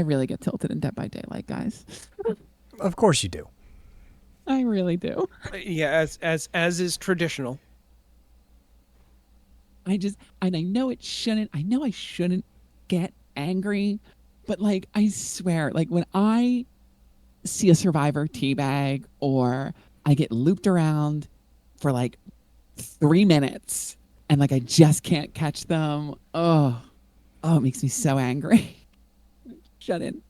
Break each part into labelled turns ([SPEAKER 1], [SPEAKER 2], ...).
[SPEAKER 1] I really get tilted in Dead by Daylight, guys.
[SPEAKER 2] Of course you do.
[SPEAKER 1] I really do.
[SPEAKER 3] Yeah, as is traditional.
[SPEAKER 1] And I know it shouldn't. I know I shouldn't get angry, but like I swear, like when I see a survivor teabag or I get looped around for like 3 minutes and like I just can't catch them. Oh, it makes me so angry. Shut in.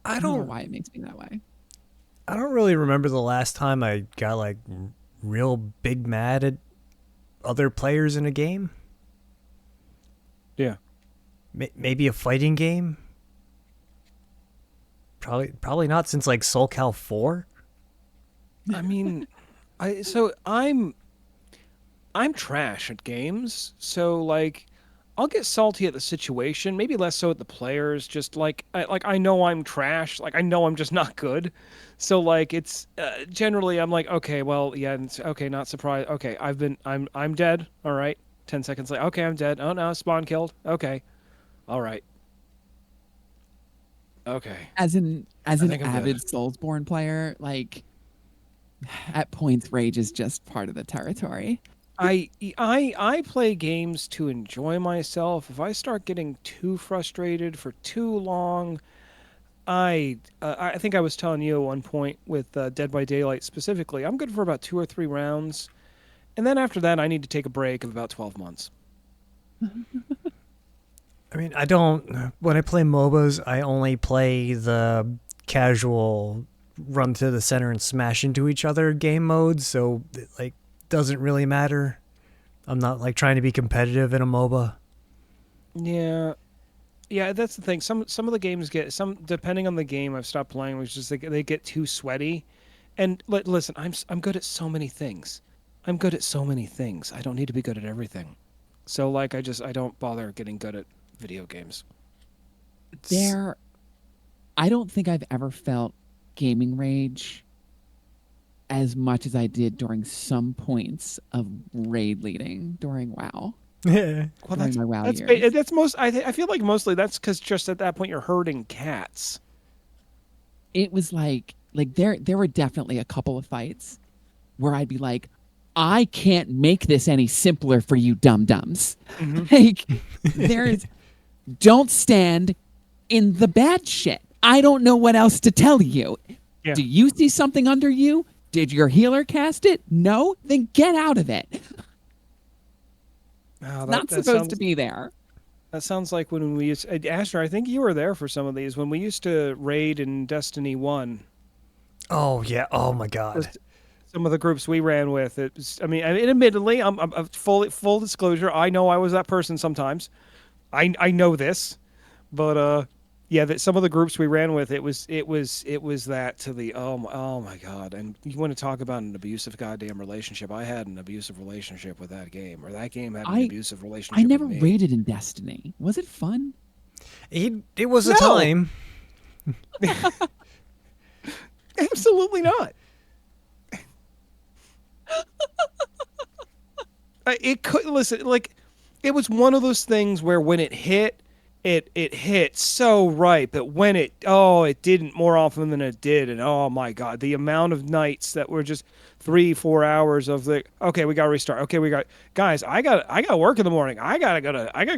[SPEAKER 2] I
[SPEAKER 1] I don't know
[SPEAKER 2] don't
[SPEAKER 1] why it makes me that way.
[SPEAKER 2] I don't really remember the last time I got like real big mad at other players in a game.
[SPEAKER 3] Yeah.
[SPEAKER 2] Maybe a fighting game. Probably not since like Soul Cal 4.
[SPEAKER 3] I mean, I'm trash at games, so like I'll get salty at the situation, maybe less so at the players. Just like I know I'm trash, like I know I'm just not good. So like it's generally I'm like okay, well yeah, it's, okay, not surprised. Okay, I'm dead. All right, 10 seconds later. Okay, I'm dead. Oh no, spawn killed. Okay, all right. Okay,
[SPEAKER 1] As
[SPEAKER 3] I
[SPEAKER 1] an
[SPEAKER 3] think I'm dead.
[SPEAKER 1] avid Soulsborne player, like at points rage is just part of the territory.
[SPEAKER 3] I play games to enjoy myself. If I start getting too frustrated for too long, I think I was telling you at one point with Dead by Daylight specifically, I'm good for about 2 or 3 rounds, and then after that, I need to take a break of about 12 months.
[SPEAKER 2] I mean, I don't. When I play MOBAs, I only play the casual run to the center and smash into each other game mode, so it, like, doesn't really matter. I'm not like trying to be competitive in a MOBA.
[SPEAKER 3] Yeah, yeah, that's the thing. Some of the games get some depending on the game. I've stopped playing, which is they get too sweaty. And listen, I'm good at so many things. I'm good at so many things. I don't need to be good at everything. So like I don't bother getting good at video games.
[SPEAKER 2] It's
[SPEAKER 1] There, I don't think I've ever felt gaming rage as much as I did during some points of raid leading during WoW,
[SPEAKER 2] yeah.
[SPEAKER 3] Well,
[SPEAKER 1] during my WoW years.
[SPEAKER 3] that's most. I feel like mostly that's because just at that point you're herding cats.
[SPEAKER 1] It was like there were definitely a couple of fights where I'd be like, I can't make this any simpler for you dum dums.
[SPEAKER 3] Mm-hmm.
[SPEAKER 1] Like there's don't stand in the bad shit. I don't know what else to tell you.
[SPEAKER 3] Yeah.
[SPEAKER 1] Do you see something under you? Did your healer cast it? No? Then get out of it.
[SPEAKER 3] Oh,
[SPEAKER 1] It's not supposed to be there.
[SPEAKER 3] that sounds like when we used Asher. I think you were there for some of these when we used to raid in Destiny 1.
[SPEAKER 2] Oh yeah. Oh my god.
[SPEAKER 3] Was some of the groups we ran with. It was, I mean, admittedly, I'm full disclosure. I know I was that person sometimes. I know this, but yeah, that some of the groups we ran with, it was that to the oh my god. And you want to talk about an abusive goddamn relationship? I had an abusive relationship with that game, or that game had an
[SPEAKER 1] I
[SPEAKER 3] abusive
[SPEAKER 1] I
[SPEAKER 3] relationship with
[SPEAKER 1] never
[SPEAKER 3] me.
[SPEAKER 1] raided in Destiny. Was it fun?
[SPEAKER 2] It was a
[SPEAKER 3] No,
[SPEAKER 2] time.
[SPEAKER 3] absolutely not. It could listen like it was one of those things where when it hit, it hit so right, but when it didn't more often than it did, and oh my god, the amount of nights that were just 3 4 hours of the okay, we got to restart. Okay, we got guys, I got work in the morning. I gotta go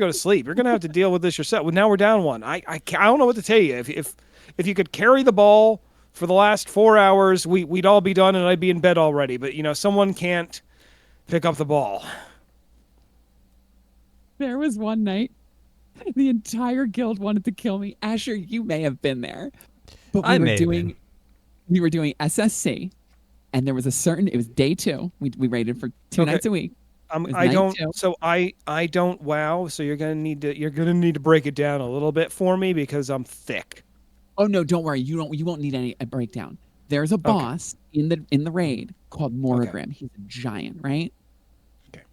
[SPEAKER 3] to sleep. You're gonna have to deal with this yourself. Well, now we're down one. I don't know what to tell you. If you could carry the ball for the last 4 hours, we'd all be done and I'd be in bed already. But you know, someone can't pick up the ball.
[SPEAKER 1] There was one night the entire guild wanted to kill me. Asher, you may have been there, but
[SPEAKER 2] I may have been.
[SPEAKER 1] we were doing SSC, and there was a certain. It was day two. We raided for two
[SPEAKER 3] Okay,
[SPEAKER 1] nights a week. It was
[SPEAKER 3] I
[SPEAKER 1] night
[SPEAKER 3] don't.
[SPEAKER 1] two.
[SPEAKER 3] So I don't. Wow. So you're gonna need to break it down a little bit for me because I'm thick.
[SPEAKER 1] Oh no, don't worry. You won't need any a breakdown. There's a
[SPEAKER 3] Okay.
[SPEAKER 1] boss in the raid called
[SPEAKER 3] Okay.
[SPEAKER 1] Moragrim. He's a giant, right?
[SPEAKER 3] Okay.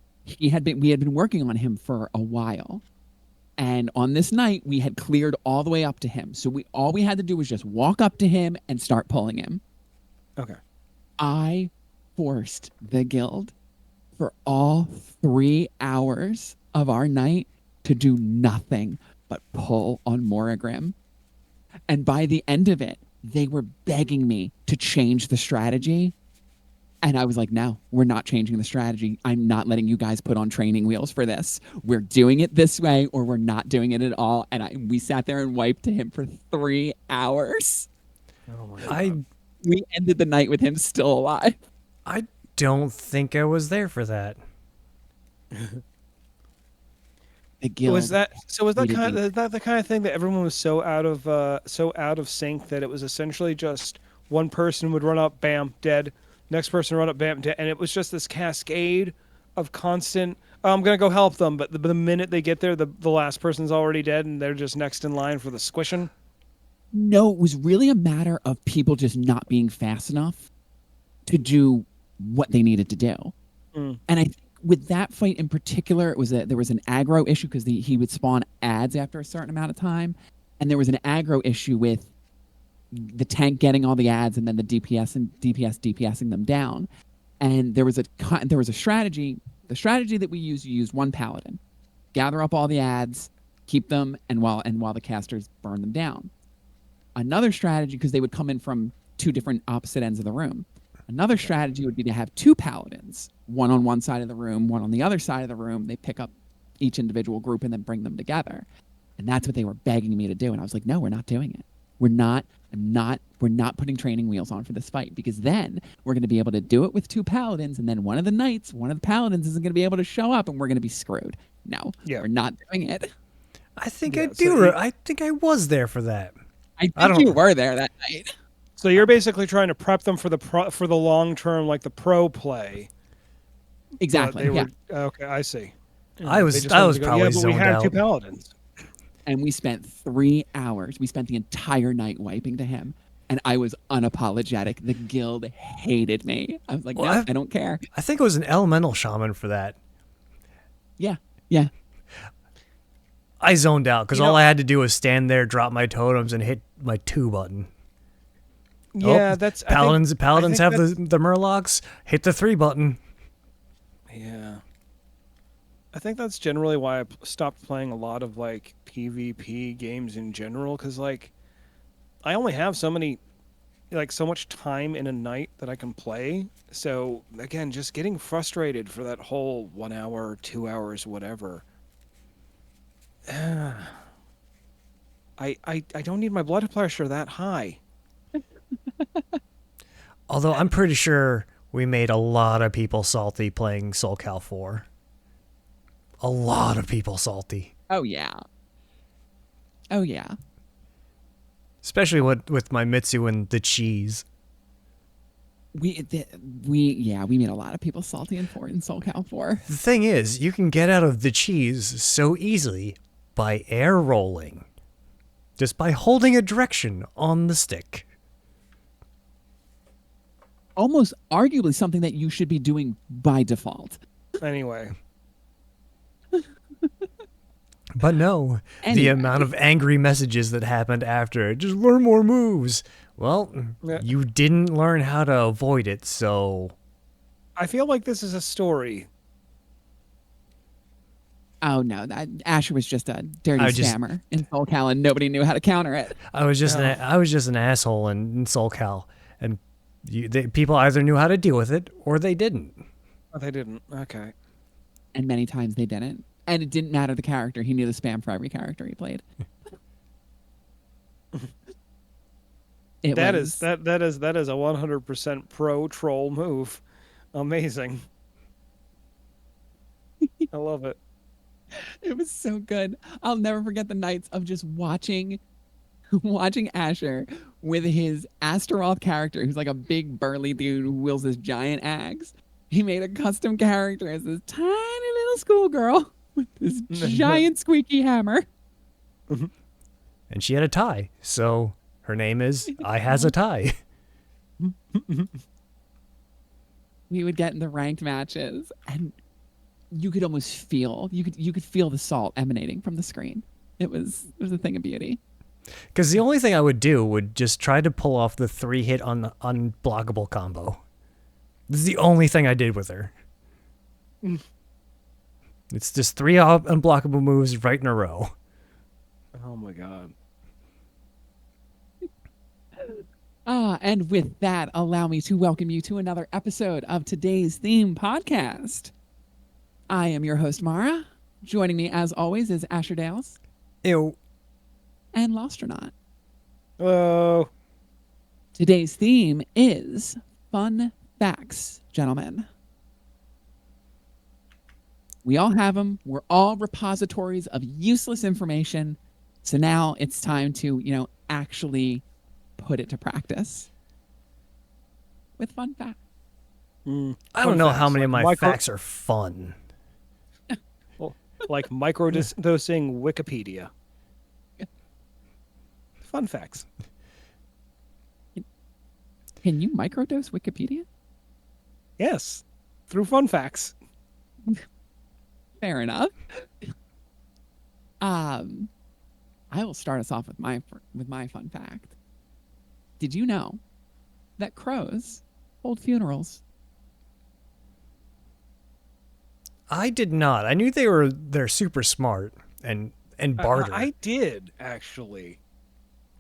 [SPEAKER 1] We had been working on him for a while. And on this night, we had cleared all the way up to him. So we all we had to do was just walk up to him and start pulling him.
[SPEAKER 3] Okay.
[SPEAKER 1] I forced the guild for all 3 hours of our night to do nothing but pull on Morrigram. And by the end of it, they were begging me to change the strategy. And I was like, no, we're not changing the strategy. I'm not letting you guys put on training wheels for this. We're doing it this way or we're not doing it at all. And we sat there and wiped him for 3 hours.
[SPEAKER 3] Oh my
[SPEAKER 2] I
[SPEAKER 3] God.
[SPEAKER 1] We ended the night with him still alive.
[SPEAKER 2] I don't think I was there for that.
[SPEAKER 1] The guild.
[SPEAKER 3] Was that
[SPEAKER 1] needed me.
[SPEAKER 3] the kind of thing that everyone was so out of sync that it was essentially just one person would run up, bam, dead. Next person run up, bam, dead, and it was just this cascade of constant. Oh, I'm gonna go help them, but the minute they get there, the last person's already dead, and they're just next in line for the squishing.
[SPEAKER 1] No, it was really a matter of people just not being fast enough to do what they needed to do.
[SPEAKER 3] Mm.
[SPEAKER 1] And I think with that fight in particular, there was an aggro issue because he would spawn ads after a certain amount of time, and there was an aggro issue with the tank getting all the ads and then the DPSing them down. And there was a strategy. The strategy that we used, you used one paladin, gather up all the ads, keep them, and while the casters burn them down. Another strategy, because they would come in from two different opposite ends of the room. Another strategy would be to have two paladins, one on one side of the room, one on the other side of the room. They pick up each individual group and then bring them together. And that's what they were begging me to do. And I was like, no, we're not doing it. We're not putting training wheels on for this fight, because then we're going to be able to do it with two paladins, and then one of the paladins isn't going to be able to show up, and we're going to be screwed. No,
[SPEAKER 3] Yeah.
[SPEAKER 1] we're not doing it.
[SPEAKER 2] I think
[SPEAKER 3] Yeah,
[SPEAKER 2] I
[SPEAKER 3] so
[SPEAKER 2] do.
[SPEAKER 3] you-
[SPEAKER 2] I think I was there for that.
[SPEAKER 1] I
[SPEAKER 2] I
[SPEAKER 1] think
[SPEAKER 2] don't-
[SPEAKER 1] you were there that night.
[SPEAKER 3] So you're basically trying to prep them for the long term, like the pro play. but
[SPEAKER 1] Exactly.
[SPEAKER 3] They
[SPEAKER 1] Yeah.
[SPEAKER 3] were, okay, I see.
[SPEAKER 2] I was
[SPEAKER 3] They just
[SPEAKER 2] I
[SPEAKER 3] wanted
[SPEAKER 2] was
[SPEAKER 3] to go,
[SPEAKER 2] probably
[SPEAKER 3] yeah, but we
[SPEAKER 2] zoned
[SPEAKER 3] had two
[SPEAKER 2] out.
[SPEAKER 3] paladins.
[SPEAKER 1] And we spent 3 hours. We spent the entire night wiping to him. And I was unapologetic. The guild hated me. I was like,
[SPEAKER 2] Well,
[SPEAKER 1] no,
[SPEAKER 2] I've-
[SPEAKER 1] I don't care.
[SPEAKER 2] I think it was an elemental shaman for that.
[SPEAKER 1] Yeah. Yeah.
[SPEAKER 2] I zoned out because
[SPEAKER 3] You know-
[SPEAKER 2] all I had to do was stand there, drop my totems, and hit my 2 button.
[SPEAKER 3] Yeah,
[SPEAKER 2] Oh,
[SPEAKER 3] that's
[SPEAKER 2] paladins.
[SPEAKER 3] I think
[SPEAKER 2] Paladins have
[SPEAKER 3] that's-
[SPEAKER 2] the murlocs. Hit the 3 button.
[SPEAKER 3] Yeah. I think that's generally why I stopped playing a lot of like PvP games in general, because like I only have so much time in a night that I can play. So again, just getting frustrated for that whole 1 hour, 2 hours, whatever. I don't need my blood pressure that high.
[SPEAKER 2] Although I'm pretty sure we made a lot of people salty playing Soul Cal 4. A lot of people salty.
[SPEAKER 1] Oh, yeah. Oh, yeah.
[SPEAKER 2] Especially with my Mitsu and the cheese.
[SPEAKER 1] We made a lot of people salty in Soul Cal 4.
[SPEAKER 2] The thing is, you can get out of the cheese so easily by air rolling. Just by holding a direction on the stick.
[SPEAKER 1] Almost arguably something that you should be doing by default.
[SPEAKER 3] Anyway,
[SPEAKER 2] But no, the
[SPEAKER 1] Anyway.
[SPEAKER 2] amount of angry messages that happened after, just learn more moves. Well,
[SPEAKER 3] Yeah.
[SPEAKER 2] you didn't learn how to avoid it, so...
[SPEAKER 3] I feel like this is a story.
[SPEAKER 1] Oh, no. Asher was just a dirty
[SPEAKER 2] I just-
[SPEAKER 1] scammer in Soul Cal, and nobody knew how to counter it.
[SPEAKER 2] I was just an asshole in Soul Cal, and people either knew how to deal with it or they didn't.
[SPEAKER 3] Oh, they didn't. Okay.
[SPEAKER 1] And many times they didn't. And it didn't matter the character. He knew the spam for every character he played.
[SPEAKER 3] That is a 100% pro troll move. Amazing. I love it.
[SPEAKER 1] It was so good. I'll never forget the nights of just watching Asher with his Astaroth character, who's like a big burly dude who wields this giant axe. He made a custom character as this tiny little schoolgirl with this giant squeaky hammer.
[SPEAKER 2] And she had a tie, so her name is I Has a Tie.
[SPEAKER 1] We would get into ranked matches, and you could almost feel you could feel the salt emanating from the screen. It was a thing of beauty.
[SPEAKER 2] Because the only thing I would do would just try to pull off the 3-hit unblockable combo. This is the only thing I did with her. It's just 3 unblockable moves right in a row.
[SPEAKER 3] Oh my god.
[SPEAKER 1] And with that, allow me to welcome you to another episode of today's theme podcast. I am your host, Mara. Joining me, as always, is Asher Dales
[SPEAKER 2] Ew.
[SPEAKER 1] and Lostronaut.
[SPEAKER 3] Hello.
[SPEAKER 1] Today's theme is fun facts, gentlemen. We all have them. We're all repositories of useless information. So now it's time to, actually put it to practice with fun facts.
[SPEAKER 2] I don't know how many of my facts are fun.
[SPEAKER 3] Like microdosing Wikipedia. Fun facts.
[SPEAKER 1] Can you microdose Wikipedia?
[SPEAKER 3] Yes. Through fun facts.
[SPEAKER 1] Fair enough. I will start us off with my fun fact. Did you know that crows hold funerals?
[SPEAKER 2] I did not. I knew they're super smart and barter.
[SPEAKER 3] I did, actually.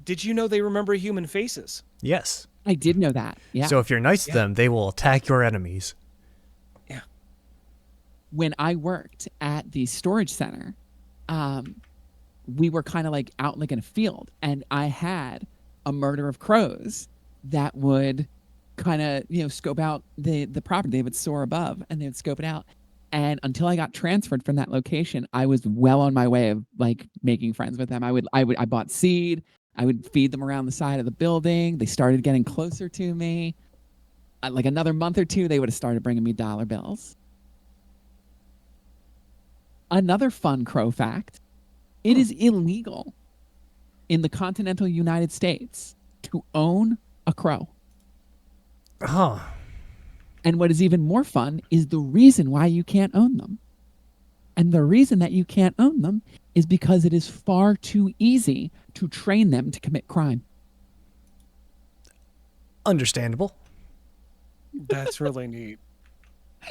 [SPEAKER 3] Did you know they remember human faces?
[SPEAKER 2] Yes.
[SPEAKER 1] I did know that. Yeah.
[SPEAKER 2] So if you're nice to them, they will attack your enemies.
[SPEAKER 3] Yeah.
[SPEAKER 1] When I worked at the storage center, we were kind of like out like in a field, and I had a murder of crows that would kind of scope out the property. They would soar above and they would scope it out. And until I got transferred from that location, I was well on my way of like making friends with them. I bought seed. I would feed them around the side of the building. They started getting closer to me. Like another month or two, they would have started bringing me dollar bills. Another fun crow fact: it is illegal in the continental United States to own a crow.
[SPEAKER 2] Huh.
[SPEAKER 1] And what is even more fun is the reason why you can't own them. And the reason that you can't own them is because it is far too easy to train them to commit crime.
[SPEAKER 2] Understandable.
[SPEAKER 3] That's really neat.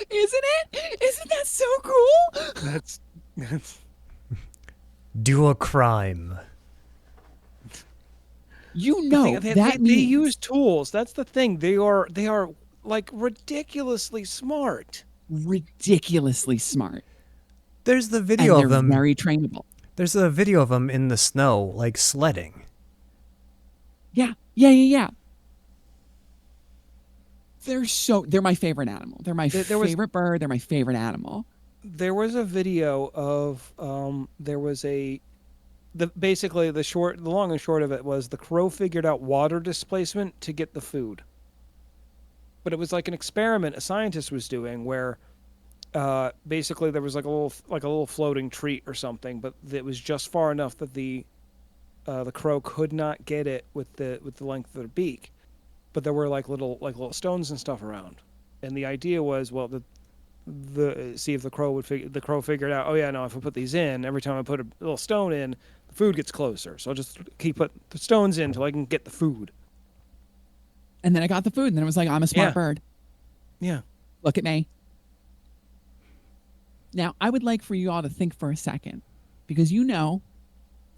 [SPEAKER 1] Isn't it? Isn't that so cool?
[SPEAKER 3] That's
[SPEAKER 2] Do a crime.
[SPEAKER 1] That
[SPEAKER 3] they
[SPEAKER 1] means
[SPEAKER 3] use tools. That's the thing. They are like ridiculously smart.
[SPEAKER 1] ridiculously smart.
[SPEAKER 2] There's the
[SPEAKER 1] And
[SPEAKER 2] video
[SPEAKER 1] they're
[SPEAKER 2] of them.
[SPEAKER 1] very trainable.
[SPEAKER 2] There's a video of them in the snow, like sledding.
[SPEAKER 1] Yeah. They're my favorite animal. They're my favorite bird. They're my favorite animal.
[SPEAKER 3] There was a video of basically the long and short of it was the crow figured out water displacement to get the food. But it was like an experiment a scientist was doing where basically there was like a little floating treat or something, but it was just far enough that the crow could not get it with the length of their beak. But there were like little stones and stuff around. And the idea was, well, see if the crow figured out, oh yeah, no, if I put these in, every time I put a little stone in, the food gets closer. So I'll just keep putting the stones in until I can get the food.
[SPEAKER 1] And then I got the food, and then it was like, I'm a smart bird.
[SPEAKER 3] Yeah.
[SPEAKER 1] Look at me. Now, I would like for you all to think for a second, because damn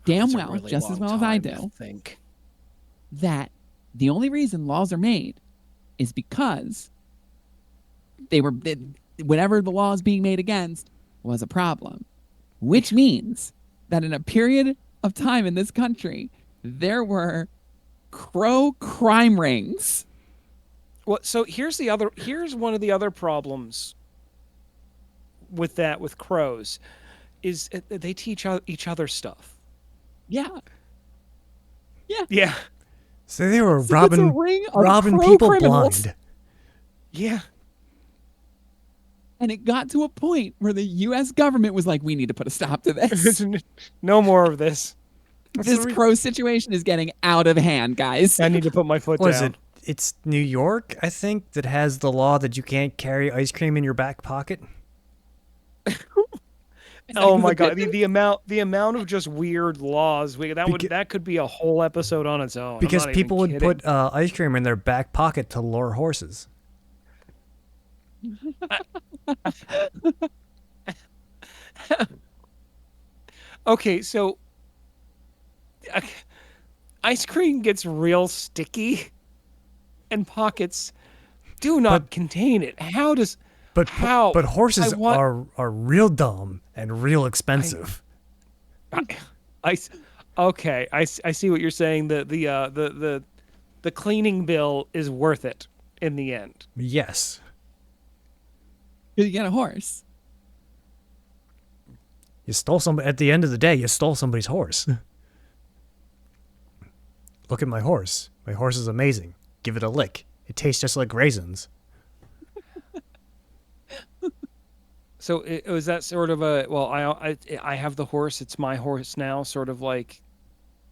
[SPEAKER 3] That's a
[SPEAKER 1] well,
[SPEAKER 3] really
[SPEAKER 1] just as
[SPEAKER 3] long
[SPEAKER 1] well as I
[SPEAKER 3] time to
[SPEAKER 1] do,
[SPEAKER 3] think.
[SPEAKER 1] that the only reason laws are made is because whatever the law is being made against was a problem, which means that in a period of time in this country, there were crow crime rings.
[SPEAKER 3] Well, so here's one of the other problems with crows is they teach each other stuff.
[SPEAKER 1] Yeah.
[SPEAKER 3] Yeah.
[SPEAKER 2] So they were
[SPEAKER 1] So it's a ring of
[SPEAKER 2] robbing
[SPEAKER 1] crow
[SPEAKER 2] people
[SPEAKER 1] criminals.
[SPEAKER 2] blind.
[SPEAKER 3] Yeah.
[SPEAKER 1] And it got to a point where the U.S. government was like, we need to put a stop to this.
[SPEAKER 3] No more of this.
[SPEAKER 1] This crow situation is getting out of hand, guys.
[SPEAKER 3] I need to put my foot
[SPEAKER 2] Was
[SPEAKER 3] down.
[SPEAKER 2] it? It's New York, I think, that has the law that you can't carry ice cream in your back pocket.
[SPEAKER 3] Oh my god, the amount of just weird laws that could be a whole episode on its own.
[SPEAKER 2] Because
[SPEAKER 3] I'm not even
[SPEAKER 2] people would
[SPEAKER 3] kidding.
[SPEAKER 2] put ice cream in their back pocket to lure horses.
[SPEAKER 3] Okay, so ice cream gets real sticky, and pockets do not
[SPEAKER 2] But
[SPEAKER 3] contain it. How does
[SPEAKER 2] but
[SPEAKER 3] how
[SPEAKER 2] but horses
[SPEAKER 3] I want
[SPEAKER 2] are real dumb and real
[SPEAKER 3] I
[SPEAKER 2] expensive.
[SPEAKER 3] I, I s- okay. I see what you're saying. The cleaning bill is worth it in the end.
[SPEAKER 2] Yes.
[SPEAKER 1] You get a horse.
[SPEAKER 2] You stole some at the end of the day, you stole somebody's horse. Look at my horse. My horse is amazing. Give it a lick. It tastes just like raisins.
[SPEAKER 3] So was that sort of a well? I have the horse. It's my horse now. Sort of like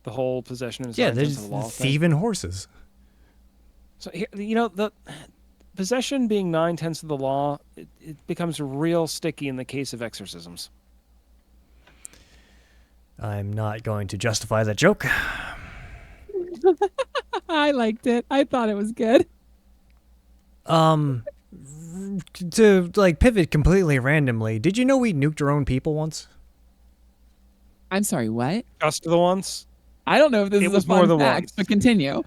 [SPEAKER 3] the whole possession is
[SPEAKER 2] Yeah,
[SPEAKER 3] nine tenths
[SPEAKER 2] there's
[SPEAKER 3] of the law thing.
[SPEAKER 2] thieving horses.
[SPEAKER 3] So the possession being 9/10 of the law, it becomes real sticky in the case of exorcisms.
[SPEAKER 2] I'm not going to justify that joke.
[SPEAKER 1] I liked it. I thought it was good.
[SPEAKER 2] To like pivot completely randomly, did you know we nuked our own people once?
[SPEAKER 1] I'm sorry, what?
[SPEAKER 3] Just the ones.
[SPEAKER 1] I don't know if this
[SPEAKER 3] It
[SPEAKER 1] is a
[SPEAKER 3] was more
[SPEAKER 1] fun
[SPEAKER 3] than
[SPEAKER 1] fact,
[SPEAKER 3] once.
[SPEAKER 1] but continue.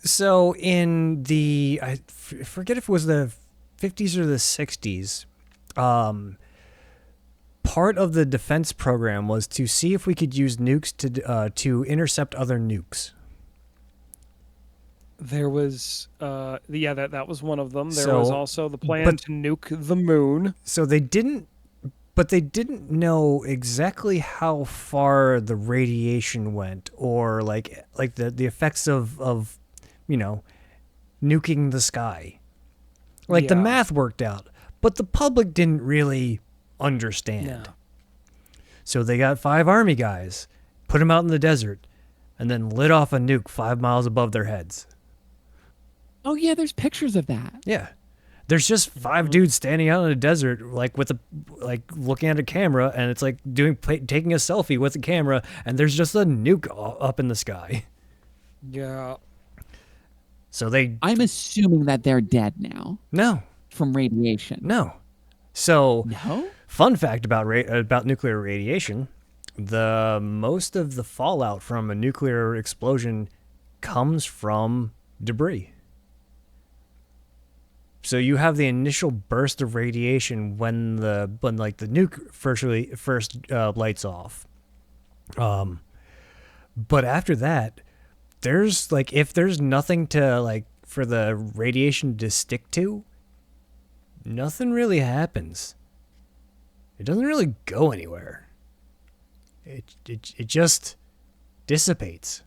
[SPEAKER 2] So in the forget if it was the 50s or the 60s, part of the defense program was to see if we could use nukes to intercept other nukes.
[SPEAKER 3] There was that was one of them. There
[SPEAKER 2] So,
[SPEAKER 3] was also the plan
[SPEAKER 2] but-
[SPEAKER 3] to nuke the moon.
[SPEAKER 2] So they didn't know exactly how far the radiation went or like the effects of nuking the sky. Like the
[SPEAKER 3] Yeah.
[SPEAKER 2] math worked out, but the public didn't really understand.
[SPEAKER 3] No.
[SPEAKER 2] So they got 5 army guys, put them out in the desert, and then lit off a nuke 5 miles above their heads.
[SPEAKER 1] Oh yeah, there's pictures of that.
[SPEAKER 2] Yeah. There's just 5 dudes standing out in the desert, like looking at a camera, and it's like taking a selfie with the camera, and there's just a nuke up in the sky.
[SPEAKER 3] Yeah.
[SPEAKER 2] So they
[SPEAKER 1] I'm assuming that they're dead now
[SPEAKER 2] no.
[SPEAKER 1] from radiation.
[SPEAKER 2] So
[SPEAKER 1] No?
[SPEAKER 2] fun fact about nuclear radiation: the most of the fallout from a nuclear explosion comes from debris. So you have the initial burst of radiation when the nuke first lights off. But after that, there's if there's nothing to for the radiation to stick to, nothing really happens. It doesn't really go anywhere. It just dissipates.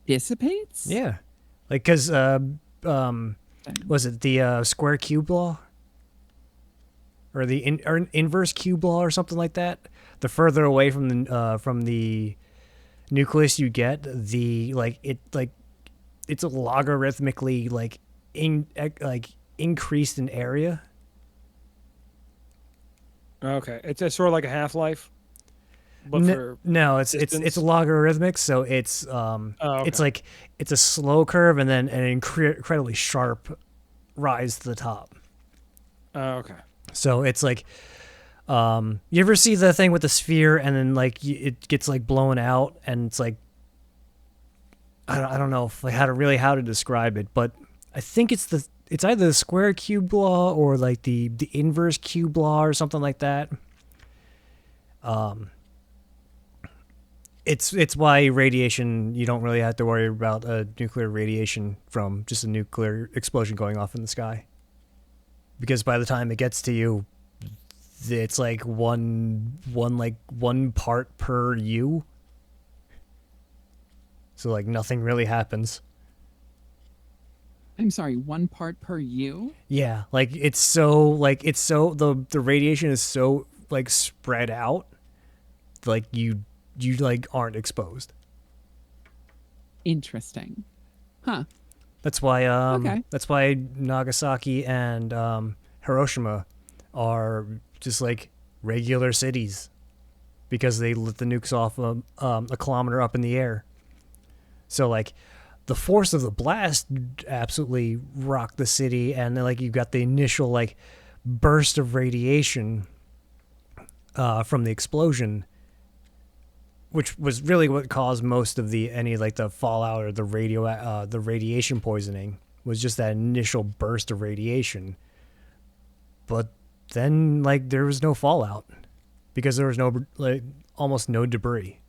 [SPEAKER 1] Dissipates?
[SPEAKER 2] Yeah, because was it the square cube law or the inverse cube law or something like that? The further away from the nucleus you get, it's logarithmically increased in area.
[SPEAKER 3] Okay. It's sort of like a Half-Life. But
[SPEAKER 2] No, it's
[SPEAKER 3] distance?
[SPEAKER 2] logarithmic, so it's
[SPEAKER 3] okay.
[SPEAKER 2] it's a slow curve and then an incredibly sharp rise to the top.
[SPEAKER 3] Okay.
[SPEAKER 2] So it's you ever see the thing with the sphere and then it gets blown out and it's I don't know if how to describe it, but I think it's either the square cube law or the inverse cube law or something like that. It's why radiation, you don't really have to worry about nuclear radiation from just a nuclear explosion going off in the sky. Because by the time it gets to you, it's one part per U. So nothing really happens.
[SPEAKER 1] I'm sorry, 1 part per U?
[SPEAKER 2] Yeah, the radiation is so spread out, you aren't exposed.
[SPEAKER 1] Interesting. Huh.
[SPEAKER 2] That's why
[SPEAKER 1] Okay.
[SPEAKER 2] that's why Nagasaki and Hiroshima are just regular cities, because they lit the nukes off a kilometer up in the air. So the force of the blast absolutely rocked the city, and then you got the initial burst of radiation from the explosion, which was really what caused most of the fallout or the radiation poisoning, was just that initial burst of radiation. But then there was no fallout because there was almost no debris.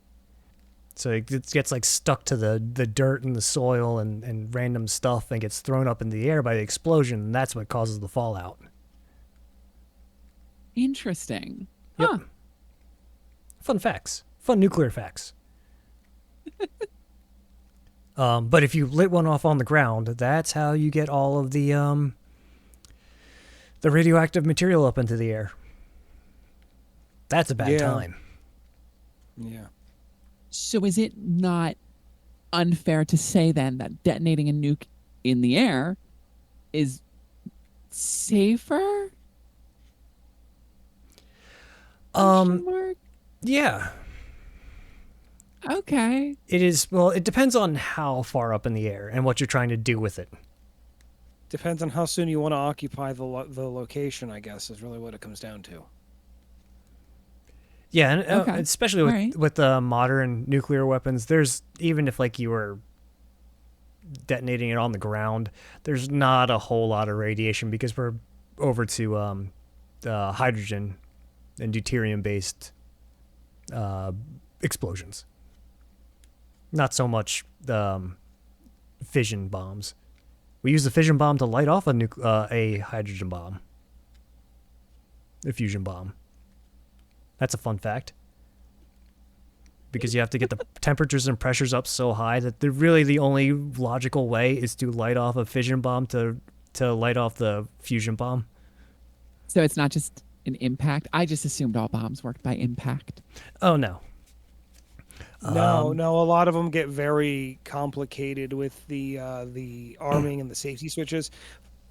[SPEAKER 2] So it gets stuck to the dirt and the soil and random stuff and gets thrown up in the air by the explosion, and that's what causes the fallout.
[SPEAKER 1] Interesting.
[SPEAKER 2] Yep.
[SPEAKER 1] Huh.
[SPEAKER 2] Fun facts. Fun nuclear facts. But if you lit one off on the ground, that's how you get all of the radioactive material up into the air. That's a bad time.
[SPEAKER 3] Yeah.
[SPEAKER 1] So is it not unfair to say then that detonating a nuke in the air is safer? Question mark?
[SPEAKER 2] Yeah.
[SPEAKER 1] Okay.
[SPEAKER 2] It is. Well, it depends on how far up in the air and what you're trying to do with it.
[SPEAKER 3] Depends on how soon you want to occupy the location, I guess, is really what it comes down to.
[SPEAKER 2] Yeah, and
[SPEAKER 1] Okay.
[SPEAKER 2] especially with modern nuclear weapons, there's, even if you were detonating it on the ground, there's not a whole lot of radiation because we're over to hydrogen and deuterium based explosions. Not so much fission bombs. We use the fission bomb to light off a hydrogen bomb, a fusion bomb. That's a fun fact. Because you have to get the temperatures and pressures up so high that the only logical way is to light off a fission bomb to light off the fusion bomb.
[SPEAKER 1] So it's not just an impact. I just assumed all bombs worked by impact.
[SPEAKER 2] Oh, no.
[SPEAKER 3] No, a lot of them get very complicated with the arming and the safety switches.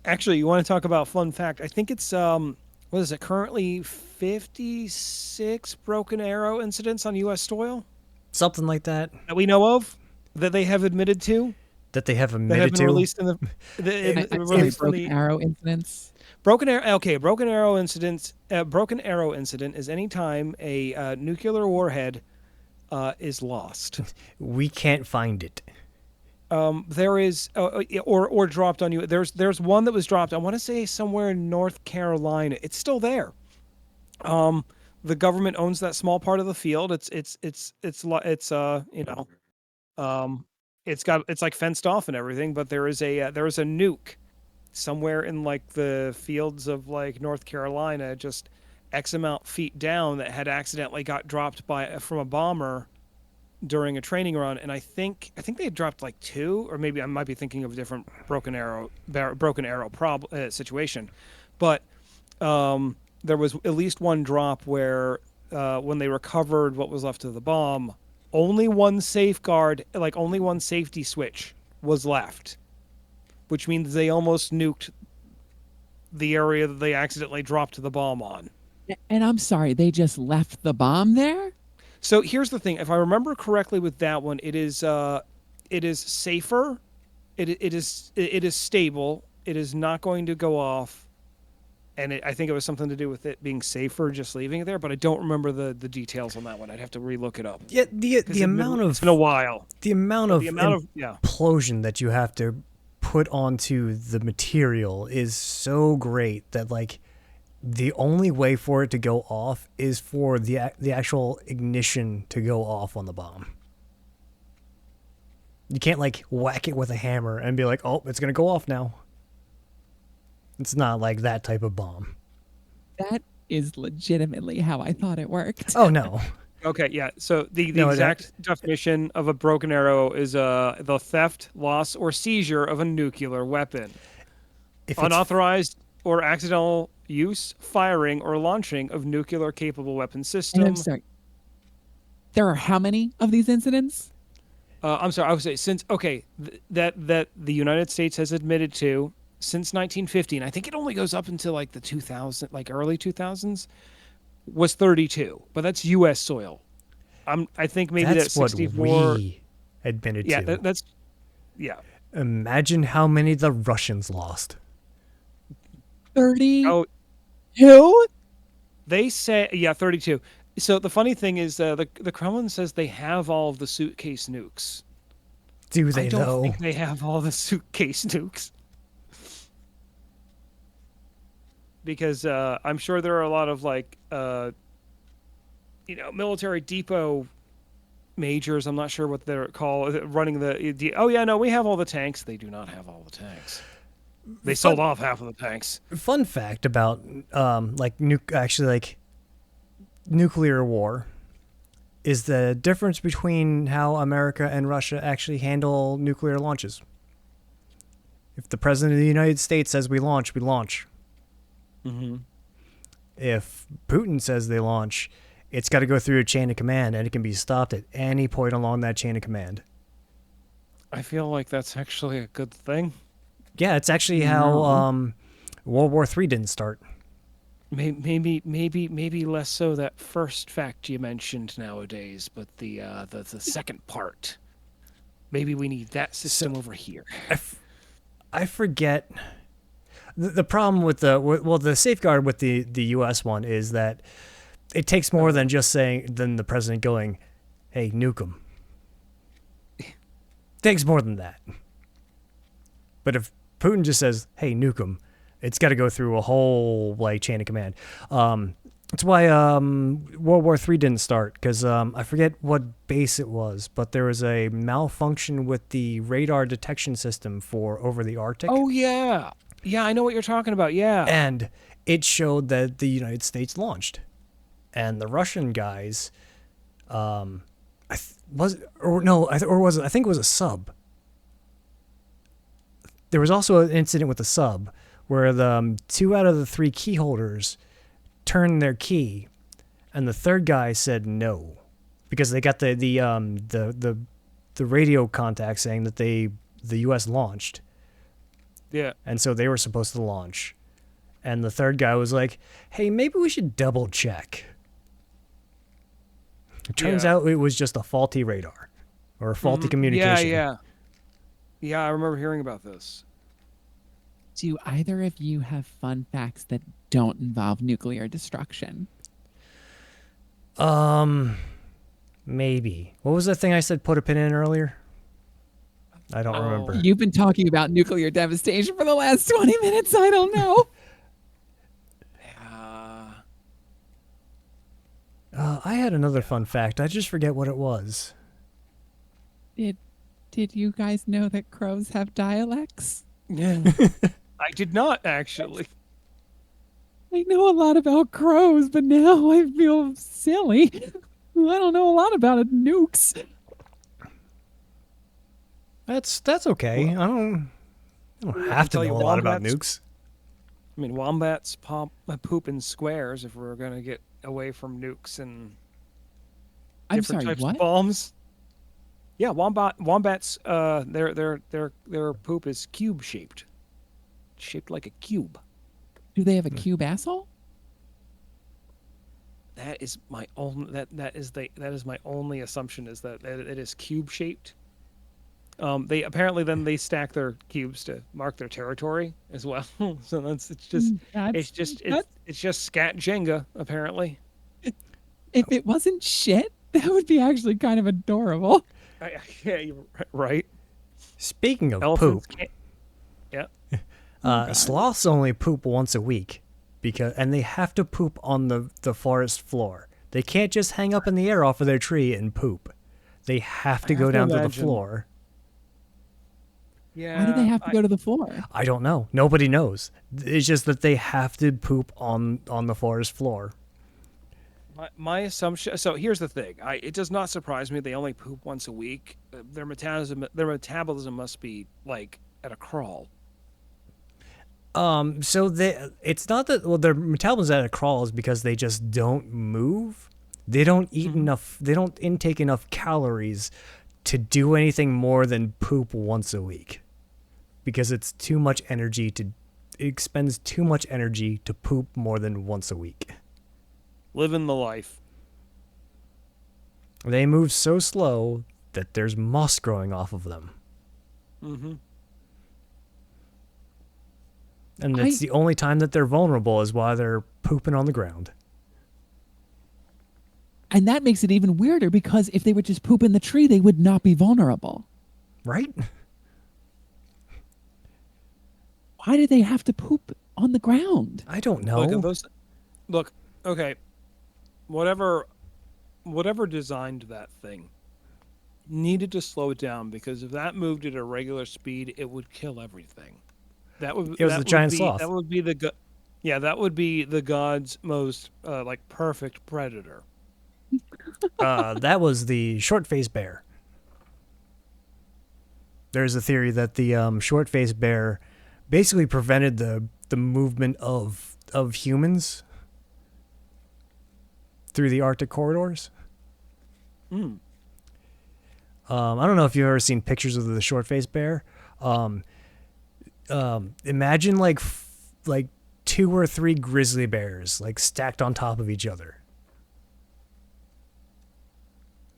[SPEAKER 3] Actually, you want to talk about fun fact? I think it's what is it currently 56 broken arrow incidents on U.S. soil?
[SPEAKER 2] Something like that.
[SPEAKER 3] That we know of, that they have admitted to.
[SPEAKER 2] That they have
[SPEAKER 3] That have
[SPEAKER 2] admitted
[SPEAKER 3] been
[SPEAKER 2] to.
[SPEAKER 3] released in the
[SPEAKER 1] Broken arrow incidents.
[SPEAKER 3] Broken arrow. Okay, broken arrow incidents. Broken arrow incident is any time a nuclear warhead is lost.
[SPEAKER 2] We can't find it.
[SPEAKER 3] There is, or dropped on you. There's one that was dropped. I want to say somewhere in North Carolina. It's still there. The government owns that small part of the field. It's fenced off and everything. But there is a nuke somewhere in the fields of North Carolina, just X amount feet down, that had accidentally got dropped from a bomber during a training run, and I think they had dropped 2, or maybe I might be thinking of a different broken arrow situation, but there was at least one drop where when they recovered what was left of the bomb, only one safeguard, only one safety switch was left, which means they almost nuked the area that they accidentally dropped the bomb on.
[SPEAKER 1] And I'm sorry, they just left the bomb there?
[SPEAKER 3] So here's the thing: if I remember correctly, with that one, it is safer, it is stable, it is not going to go off, and I think it was something to do with it being safer just leaving it there. But I don't remember the details on that one. I'd have to relook it up.
[SPEAKER 2] Yeah, the amount of,
[SPEAKER 3] it's been a while.
[SPEAKER 2] The amount of implosion that you have to put onto the material is so great that the only way for it to go off is for the actual ignition to go off on the bomb. You can't whack it with a hammer and be oh, it's going to go off now. It's not that type of bomb.
[SPEAKER 1] That is legitimately how I thought it worked.
[SPEAKER 2] Oh, no.
[SPEAKER 3] Okay, yeah. So the exact definition of a broken arrow is the theft, loss, or seizure of a nuclear weapon. Unauthorized or accidental use, firing, or launching of nuclear-capable weapon systems.
[SPEAKER 1] And I'm sorry. There are how many of these incidents?
[SPEAKER 3] I'm sorry. I would say that the United States has admitted to since 1950, and I think it only goes up until the 2000, early 2000s, was 32. But that's U.S. soil. I think maybe that's 64.
[SPEAKER 2] What we admitted to.
[SPEAKER 3] Yeah, that's.
[SPEAKER 2] Imagine how many the Russians lost.
[SPEAKER 1] 30.
[SPEAKER 3] Oh,
[SPEAKER 1] Who?
[SPEAKER 3] they say 32. So the funny thing is, the Kremlin says they have all of the suitcase nukes.
[SPEAKER 2] Do
[SPEAKER 3] I
[SPEAKER 2] they
[SPEAKER 3] don't
[SPEAKER 2] though?
[SPEAKER 3] think they have all the suitcase nukes because I'm sure there are a lot of like military depot majors. I'm not sure what they're called running oh yeah, no, we have all the tanks. They do not have all the tanks. They sold off half of the tanks.
[SPEAKER 2] Fun fact about like nuclear war is the difference between how America and Russia actually handle nuclear launches. If the president of the United States says we launch, we launch.
[SPEAKER 3] Mm-hmm.
[SPEAKER 2] If Putin says they launch, it's got to go through a chain of command, and it can be stopped at any point along that chain of command.
[SPEAKER 3] I feel like that's actually a good thing.
[SPEAKER 2] Yeah, it's actually
[SPEAKER 1] No.
[SPEAKER 2] how World War III didn't start.
[SPEAKER 3] Maybe less so that first fact you mentioned nowadays, but the second part. Maybe we need that system over here.
[SPEAKER 2] I forget. The problem with the safeguard with the U.S. one is that it takes more than just than the president going, "Hey, nuke 'em." It takes more than that. But if Putin just says, "Hey, nuke 'em," it's got to go through a whole chain of command. That's why World War III didn't start, because I forget what base it was, but there was a malfunction with the radar detection system for over the Arctic.
[SPEAKER 3] Oh yeah, yeah, I know what you're talking about. Yeah,
[SPEAKER 2] And it showed that the United States launched, and the Russian guys, I think it was a sub. There was also an incident with a sub where the 2 out of the 3 key holders turned their key, and the third guy said no, because they got the radio contact saying that the U.S. launched.
[SPEAKER 3] yeah.
[SPEAKER 2] And so they were supposed to launch. And the third guy was like, "Hey, maybe we should double check." It turns out it was just a faulty radar or a faulty communication.
[SPEAKER 3] Yeah, I remember hearing about this.
[SPEAKER 1] Do either of you have fun facts that don't involve nuclear destruction?
[SPEAKER 2] Maybe. What was the thing I said put a pin in earlier? I don't remember.
[SPEAKER 1] You've been talking about nuclear devastation for the last 20 minutes. I don't know.
[SPEAKER 2] I had another fun fact. I just forget what it was.
[SPEAKER 1] Did you guys know that crows have dialects?
[SPEAKER 3] Yeah, I did not actually.
[SPEAKER 1] I know a lot about crows, but now I feel silly. I don't know a lot about nukes.
[SPEAKER 2] That's okay. I don't have to
[SPEAKER 3] tell you
[SPEAKER 2] know a lot about
[SPEAKER 3] wombats-
[SPEAKER 2] nukes.
[SPEAKER 3] I mean, wombats poop in squares if we're gonna get away from nukes and
[SPEAKER 1] I'm
[SPEAKER 3] different
[SPEAKER 1] sorry,
[SPEAKER 3] types
[SPEAKER 1] what?
[SPEAKER 3] of bombs. Yeah, wombats. Their poop is cube shaped like a cube.
[SPEAKER 1] Do they have a cube asshole?
[SPEAKER 3] That is my only that is my only assumption, is that it is cube shaped. They apparently then they stack their cubes to mark their territory as well. So it's just scat Jenga apparently.
[SPEAKER 1] If it wasn't shit, that would be actually kind of adorable.
[SPEAKER 3] Yeah, you're right.
[SPEAKER 2] Speaking of
[SPEAKER 3] Elephants
[SPEAKER 2] poop,
[SPEAKER 3] can't. Yeah.
[SPEAKER 2] sloths only poop once a week, and they have to poop on the forest floor. They can't just hang up in the air off of their tree and poop. They have to go down to the floor.
[SPEAKER 3] Yeah.
[SPEAKER 1] Why do they have to go to the floor?
[SPEAKER 2] I don't know. Nobody knows. It's just that they have to poop on the forest floor.
[SPEAKER 3] My assumption. So here's the thing. It does not surprise me they only poop once a week. Their metabolism must be like at a crawl.
[SPEAKER 2] So it's not that their metabolism at a crawl is because they just don't move. They don't eat enough. They don't intake enough calories to do anything more than poop once a week, because it's too much energy it expends too much energy to poop more than once a week.
[SPEAKER 3] Living the life.
[SPEAKER 2] They move so slow that there's moss growing off of them.
[SPEAKER 3] Mm-hmm.
[SPEAKER 2] And it's the only time that they're vulnerable is while they're pooping on the ground.
[SPEAKER 1] And that makes it even weirder because if they would just poop in the tree, they would not be vulnerable.
[SPEAKER 2] Right?
[SPEAKER 1] Why do they have to poop on the ground?
[SPEAKER 2] I don't
[SPEAKER 3] Look at
[SPEAKER 2] know.
[SPEAKER 3] those. Look, okay, whatever, whatever designed that thing needed to slow it down because if that moved at a regular speed, it would kill everything.
[SPEAKER 2] It was the giant sloth.
[SPEAKER 3] That would be yeah, that would be the god's most like perfect predator.
[SPEAKER 2] That was the short-faced bear. There's a theory that the short-faced bear basically prevented the movement of humans through the Arctic corridors.
[SPEAKER 3] Hmm.
[SPEAKER 2] I don't know if you've ever seen pictures of the short-faced bear. Imagine like 2 or 3 grizzly bears like stacked on top of each other.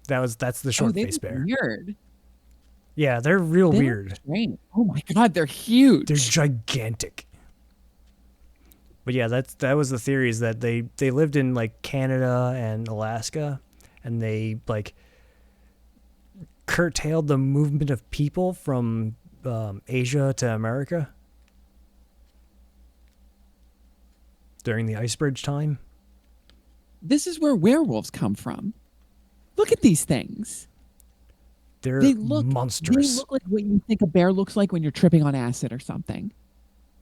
[SPEAKER 2] That's the short-faced
[SPEAKER 1] Look
[SPEAKER 2] bear.
[SPEAKER 1] weird.
[SPEAKER 2] Yeah, they're real
[SPEAKER 1] They look
[SPEAKER 2] weird.
[SPEAKER 1] strange. Oh my god, they're huge.
[SPEAKER 2] They're gigantic. But yeah, that was the theory, is that they lived in like Canada and Alaska, and they like curtailed the movement of people from Asia to America during the ice bridge time.
[SPEAKER 1] This is where werewolves come from. Look at these things.
[SPEAKER 2] They're
[SPEAKER 1] They look
[SPEAKER 2] monstrous.
[SPEAKER 1] They look like what you think a bear looks like when you're tripping on acid or something.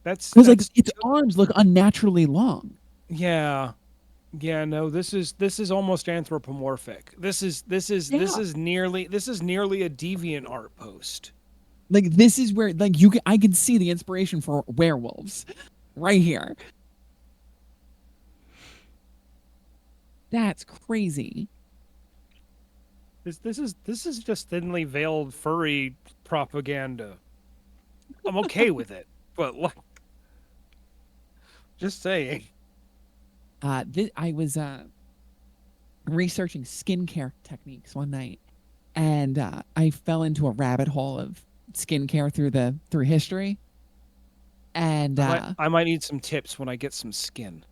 [SPEAKER 3] That's
[SPEAKER 1] Because like its arms look unnaturally long.
[SPEAKER 3] yeah. Yeah, no, this is almost anthropomorphic. This is nearly a deviant art post.
[SPEAKER 1] Like this is where like I can see the inspiration for werewolves right here. That's crazy.
[SPEAKER 3] This is just thinly veiled furry propaganda. I'm okay with it, but like, just saying.
[SPEAKER 1] I was researching skincare techniques one night, and I fell into a rabbit hole of skincare through history. And
[SPEAKER 3] I might need some tips when I get some skin.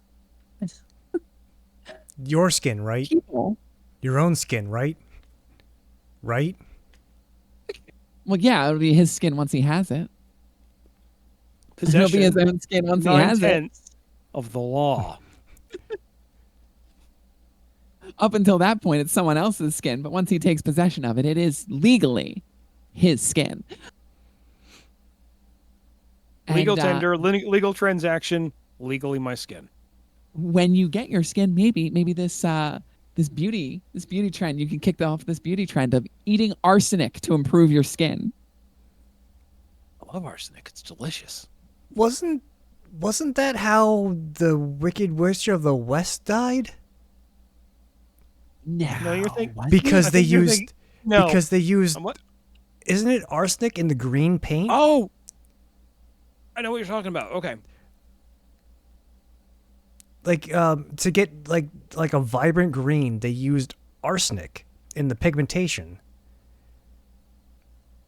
[SPEAKER 2] Your skin, right?
[SPEAKER 1] people,
[SPEAKER 2] Your own skin, right? Right?
[SPEAKER 1] well, yeah, it'll be his skin once he has it. It'll be
[SPEAKER 3] Possession
[SPEAKER 1] his own skin once he has it.
[SPEAKER 3] 9/10 of the law.
[SPEAKER 1] Up until that point, it's someone else's skin, but once he takes possession of it, it is legally his skin.
[SPEAKER 3] Legal
[SPEAKER 1] And,
[SPEAKER 3] tender, legal transaction, legally my skin.
[SPEAKER 1] when you get your skin, maybe this beauty trend, you can kick off this beauty trend of eating arsenic to improve your skin.
[SPEAKER 3] I love arsenic. It's delicious.
[SPEAKER 2] Wasn't that how the Wicked Witch of the West died?
[SPEAKER 1] No,
[SPEAKER 3] you're thinking-
[SPEAKER 1] what?
[SPEAKER 2] Because
[SPEAKER 3] I
[SPEAKER 2] they
[SPEAKER 3] think you're
[SPEAKER 2] used
[SPEAKER 3] thinking- no.
[SPEAKER 2] because they used
[SPEAKER 3] What?
[SPEAKER 2] isn't it arsenic in the green paint?
[SPEAKER 3] Oh, I know what you're talking about. Okay.
[SPEAKER 2] Like to get like a vibrant green, they used arsenic in the pigmentation.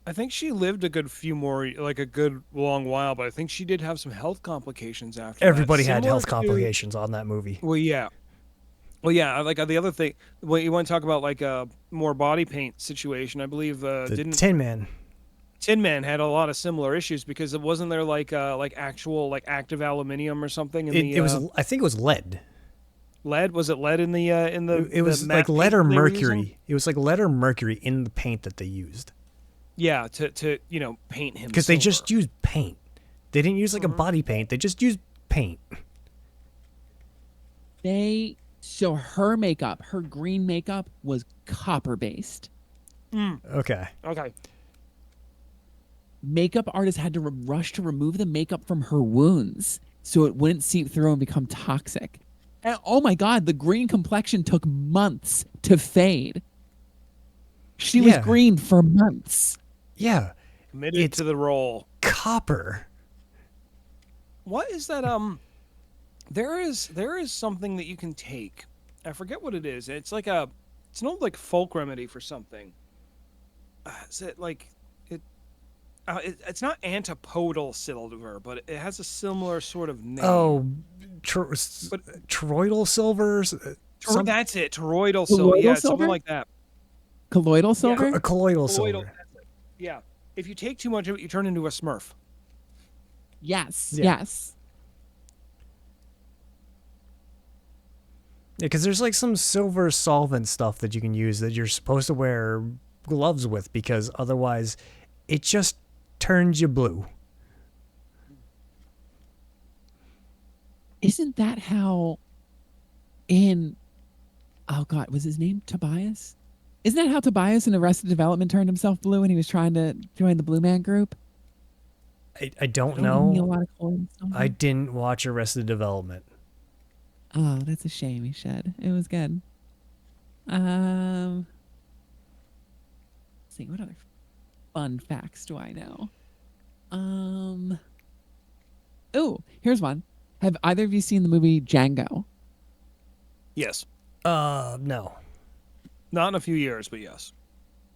[SPEAKER 3] I think she lived a good few more, like a good long while, but I think she did have some health complications after that.
[SPEAKER 2] Everybody had
[SPEAKER 3] Similar
[SPEAKER 2] health
[SPEAKER 3] to-
[SPEAKER 2] complications on that movie.
[SPEAKER 3] Well, yeah. Well, yeah. Like the other thing, well, you want to talk about like a more body paint situation? I believe
[SPEAKER 2] The
[SPEAKER 3] didn't
[SPEAKER 2] Tin Man.
[SPEAKER 3] Tin Man had a lot of similar issues because it wasn't there like actual like active aluminium or something in
[SPEAKER 2] It was I think it was lead.
[SPEAKER 3] lead. Was it lead in the
[SPEAKER 2] It was
[SPEAKER 3] the
[SPEAKER 2] like
[SPEAKER 3] matte
[SPEAKER 2] lead or
[SPEAKER 3] paint they were using?
[SPEAKER 2] mercury. It was like lead or mercury in the paint that they used.
[SPEAKER 3] Yeah, to paint him
[SPEAKER 2] Because they just
[SPEAKER 3] silver.
[SPEAKER 2] used paint. They didn't use like a body paint. They just used paint.
[SPEAKER 1] So her makeup, her green makeup was copper based.
[SPEAKER 2] Okay.
[SPEAKER 3] Okay.
[SPEAKER 1] Makeup artists had to rush to remove the makeup from her wounds so it wouldn't seep through and become toxic. And oh my god, the green complexion took months to fade. She was
[SPEAKER 2] Yeah.
[SPEAKER 1] green for months.
[SPEAKER 2] Yeah.
[SPEAKER 3] Committed
[SPEAKER 2] It's-
[SPEAKER 3] to the role.
[SPEAKER 2] Copper.
[SPEAKER 3] What is that? There is something that you can take. I forget what it is. It's an old like folk remedy for something. Is it like it? It's not antipodal silver, but it has a similar sort of name.
[SPEAKER 2] Oh,
[SPEAKER 3] But-
[SPEAKER 2] toroidal silvers.
[SPEAKER 3] That's it. Toroidal silver.
[SPEAKER 1] Colloidal
[SPEAKER 3] Yeah, something
[SPEAKER 1] silver?
[SPEAKER 3] like that.
[SPEAKER 1] Colloidal
[SPEAKER 3] Yeah.
[SPEAKER 1] silver?
[SPEAKER 2] A colloidal
[SPEAKER 3] Colloidal.
[SPEAKER 2] silver.
[SPEAKER 3] That's it. Yeah. If you take too much of it, you turn into a Smurf.
[SPEAKER 1] Yes.
[SPEAKER 2] Yeah.
[SPEAKER 1] Yes.
[SPEAKER 2] Yeah, because there's like some silver solvent stuff that you can use that you're supposed to wear gloves with, because otherwise it just turns you blue.
[SPEAKER 1] Isn't that how in oh god, was his name Tobias? Isn't that how Tobias in Arrested Development turned himself blue when he was trying to join the Blue Man Group?
[SPEAKER 2] I don't
[SPEAKER 1] Didn't he a
[SPEAKER 2] know.
[SPEAKER 1] lot of colloidal silver?
[SPEAKER 2] I didn't watch Arrested Development.
[SPEAKER 1] Oh, that's a shame. You should. It was good. Let's see, what other fun facts do I know? Oh, here's one. Have either of you seen the movie Django?
[SPEAKER 3] Yes.
[SPEAKER 2] No.
[SPEAKER 3] Not in a few years, but yes.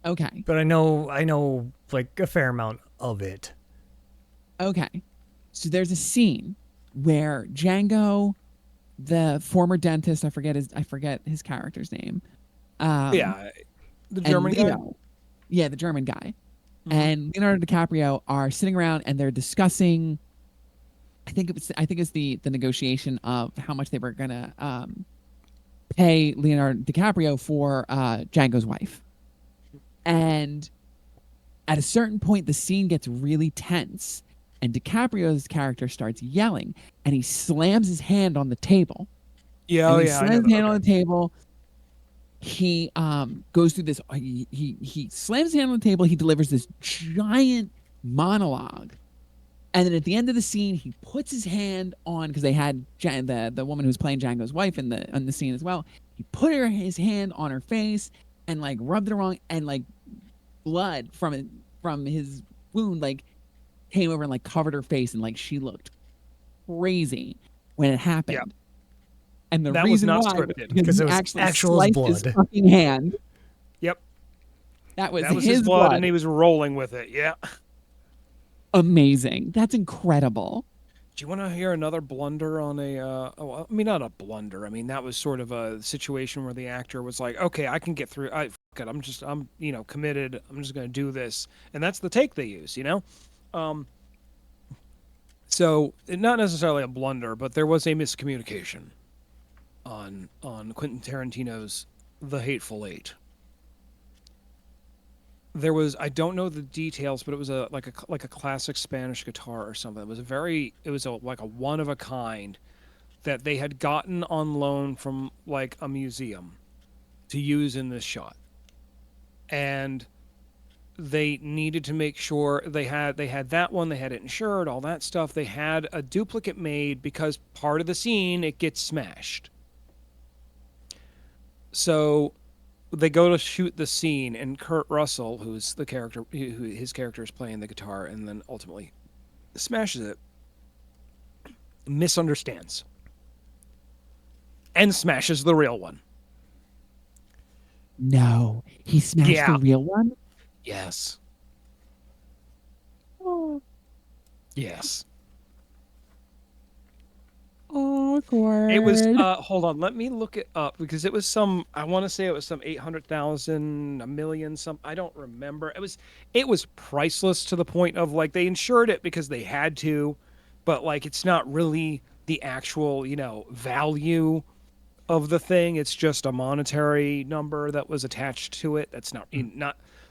[SPEAKER 1] Okay.
[SPEAKER 2] But I know like a fair amount of it.
[SPEAKER 1] Okay. So there's a scene where Django, the former dentist, I forget his character's name.
[SPEAKER 3] Yeah. The
[SPEAKER 1] And
[SPEAKER 3] German guy.
[SPEAKER 1] Leo, yeah, the German guy,
[SPEAKER 3] Mhm.
[SPEAKER 1] and Leonardo DiCaprio are sitting around and they're discussing. I think it's the negotiation of how much they were gonna pay Leonardo DiCaprio for Django's wife, and at a certain point the scene gets really tense, and DiCaprio's character starts yelling, and he slams his hand on the table.
[SPEAKER 3] Yeah.
[SPEAKER 1] And
[SPEAKER 3] Oh,
[SPEAKER 1] he
[SPEAKER 3] yeah. I
[SPEAKER 1] slams
[SPEAKER 3] know
[SPEAKER 1] his
[SPEAKER 3] that.
[SPEAKER 1] hand on
[SPEAKER 3] Okay.
[SPEAKER 1] the table. He goes through this. He slams his hand on the table. He delivers this giant monologue, and then at the end of the scene, he puts his hand on, because they had the woman who's playing Django's wife in the scene as well. He put his hand on her face and like rubbed it wrong, and like blood from his wound like came over and like covered her face, and like she looked crazy when it happened.
[SPEAKER 3] Yeah.
[SPEAKER 1] And the
[SPEAKER 3] That was
[SPEAKER 1] reason
[SPEAKER 3] not
[SPEAKER 1] why
[SPEAKER 3] scripted.
[SPEAKER 1] because
[SPEAKER 2] Because
[SPEAKER 1] he
[SPEAKER 2] it was
[SPEAKER 1] actually
[SPEAKER 2] actual
[SPEAKER 1] sliced
[SPEAKER 2] blood.
[SPEAKER 1] his fucking hand.
[SPEAKER 3] Yep.
[SPEAKER 1] That was,
[SPEAKER 3] That was
[SPEAKER 1] his
[SPEAKER 3] blood,
[SPEAKER 1] blood.
[SPEAKER 3] and he was rolling with it. Yeah.
[SPEAKER 1] Amazing. That's incredible.
[SPEAKER 3] Do you want to hear another blunder on a? I mean, not a blunder. I mean, that was sort of a situation where the actor was like, "Okay, I can get through. Fuck it. I'm committed. I'm just going to do this." And that's the take they use. So not necessarily a blunder, but there was a miscommunication on Quentin Tarantino's The Hateful Eight. There was, I don't know the details, but it was a classic Spanish guitar or something. It was like a one of a kind that they had gotten on loan from like a museum to use in this shot. And they needed to make sure they had that one, they had it insured, all that stuff. They had a duplicate made because part of the scene it gets smashed. So they go to shoot the scene, and Kurt Russell, who's the character, who his character is playing the guitar, and then ultimately smashes it, misunderstands, and smashes the real one.
[SPEAKER 1] No, he smashed
[SPEAKER 3] Yeah.
[SPEAKER 1] the real one.
[SPEAKER 3] Yes.
[SPEAKER 1] Oh,
[SPEAKER 3] Yes.
[SPEAKER 1] awkward.
[SPEAKER 3] It was. Hold on. Let me look it up because it was some. I want to say it was some 800,000, a million. Some. I don't remember. It was. It was priceless to the point of like they insured it because they had to, but like it's not really the actual value of the thing. It's just a monetary number that was attached to it. That's not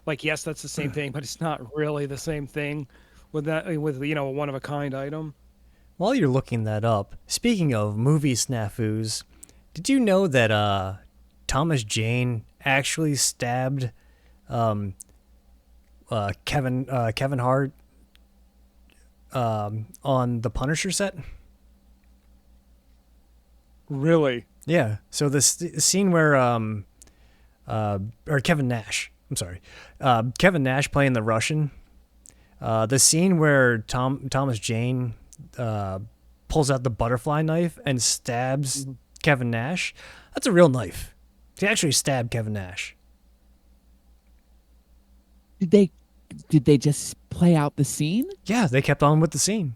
[SPEAKER 3] like yes, that's the same thing, but it's not really the same thing with a one of a kind item.
[SPEAKER 2] While you're looking that up, speaking of movie snafus, did you know that Thomas Jane actually stabbed Kevin Hart on the Punisher set?
[SPEAKER 3] Really?
[SPEAKER 2] Yeah. So the scene where or Kevin Nash. I'm sorry, Kevin Nash playing the Russian. The scene where Thomas Jane pulls out the butterfly knife and stabs Kevin Nash. That's a real knife. He actually stabbed Kevin Nash.
[SPEAKER 1] Did they just play out the scene?
[SPEAKER 2] Yeah, they kept on with the scene.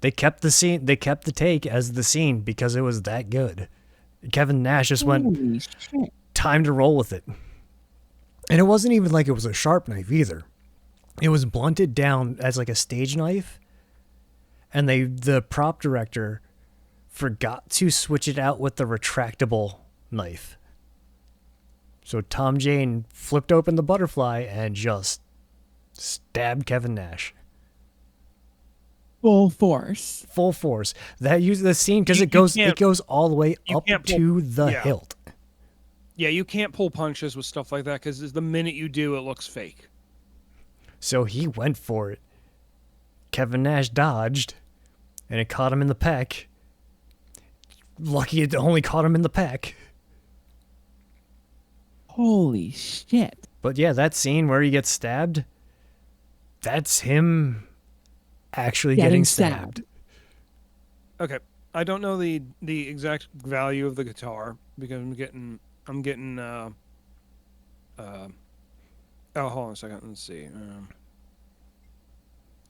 [SPEAKER 2] They kept the scene. They kept the take as the scene because it was that good. Kevin Nash just went,
[SPEAKER 1] Holy shit.
[SPEAKER 2] time to roll with it. And it wasn't even like it was a sharp knife either. It was blunted down as like a stage knife. And the prop director forgot to switch it out with the retractable knife. So Tom Jane flipped open the butterfly and just stabbed Kevin Nash.
[SPEAKER 1] Full force.
[SPEAKER 2] Full force. That uses the scene because it goes all the way up to the hilt.
[SPEAKER 3] Yeah, you can't pull punches with stuff like that because the minute you do, it looks fake.
[SPEAKER 2] So he went for it. Kevin Nash dodged, and it caught him in the pec. Lucky it only caught him in the pec.
[SPEAKER 1] Holy shit.
[SPEAKER 2] But yeah, that scene where he gets stabbed, that's him actually getting stabbed.
[SPEAKER 3] Okay, I don't know the exact value of the guitar because I'm getting oh, hold on a second. Let's see. It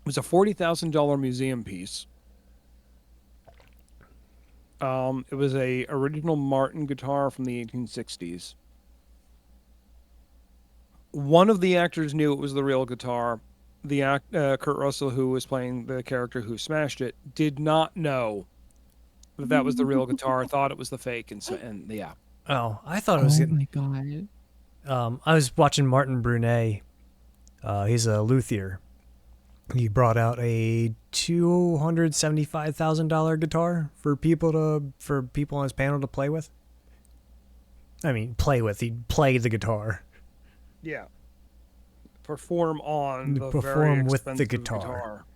[SPEAKER 3] was a $40,000 museum piece. It was a original Martin guitar from the 1860s. One of the actors knew it was the real guitar. The Kurt Russell, who was playing the character who smashed it, did not know that was the real guitar. Thought it was the fake, and yeah.
[SPEAKER 2] Oh, I thought it was.
[SPEAKER 1] Oh my god.
[SPEAKER 2] I was watching Martin Brunet. He's a luthier. He brought out a $275,000 guitar for people on his panel to play with. I mean, play with. He'd play the guitar.
[SPEAKER 3] Yeah. Perform on the
[SPEAKER 2] perform
[SPEAKER 3] very
[SPEAKER 2] with the
[SPEAKER 3] expensive
[SPEAKER 2] guitar.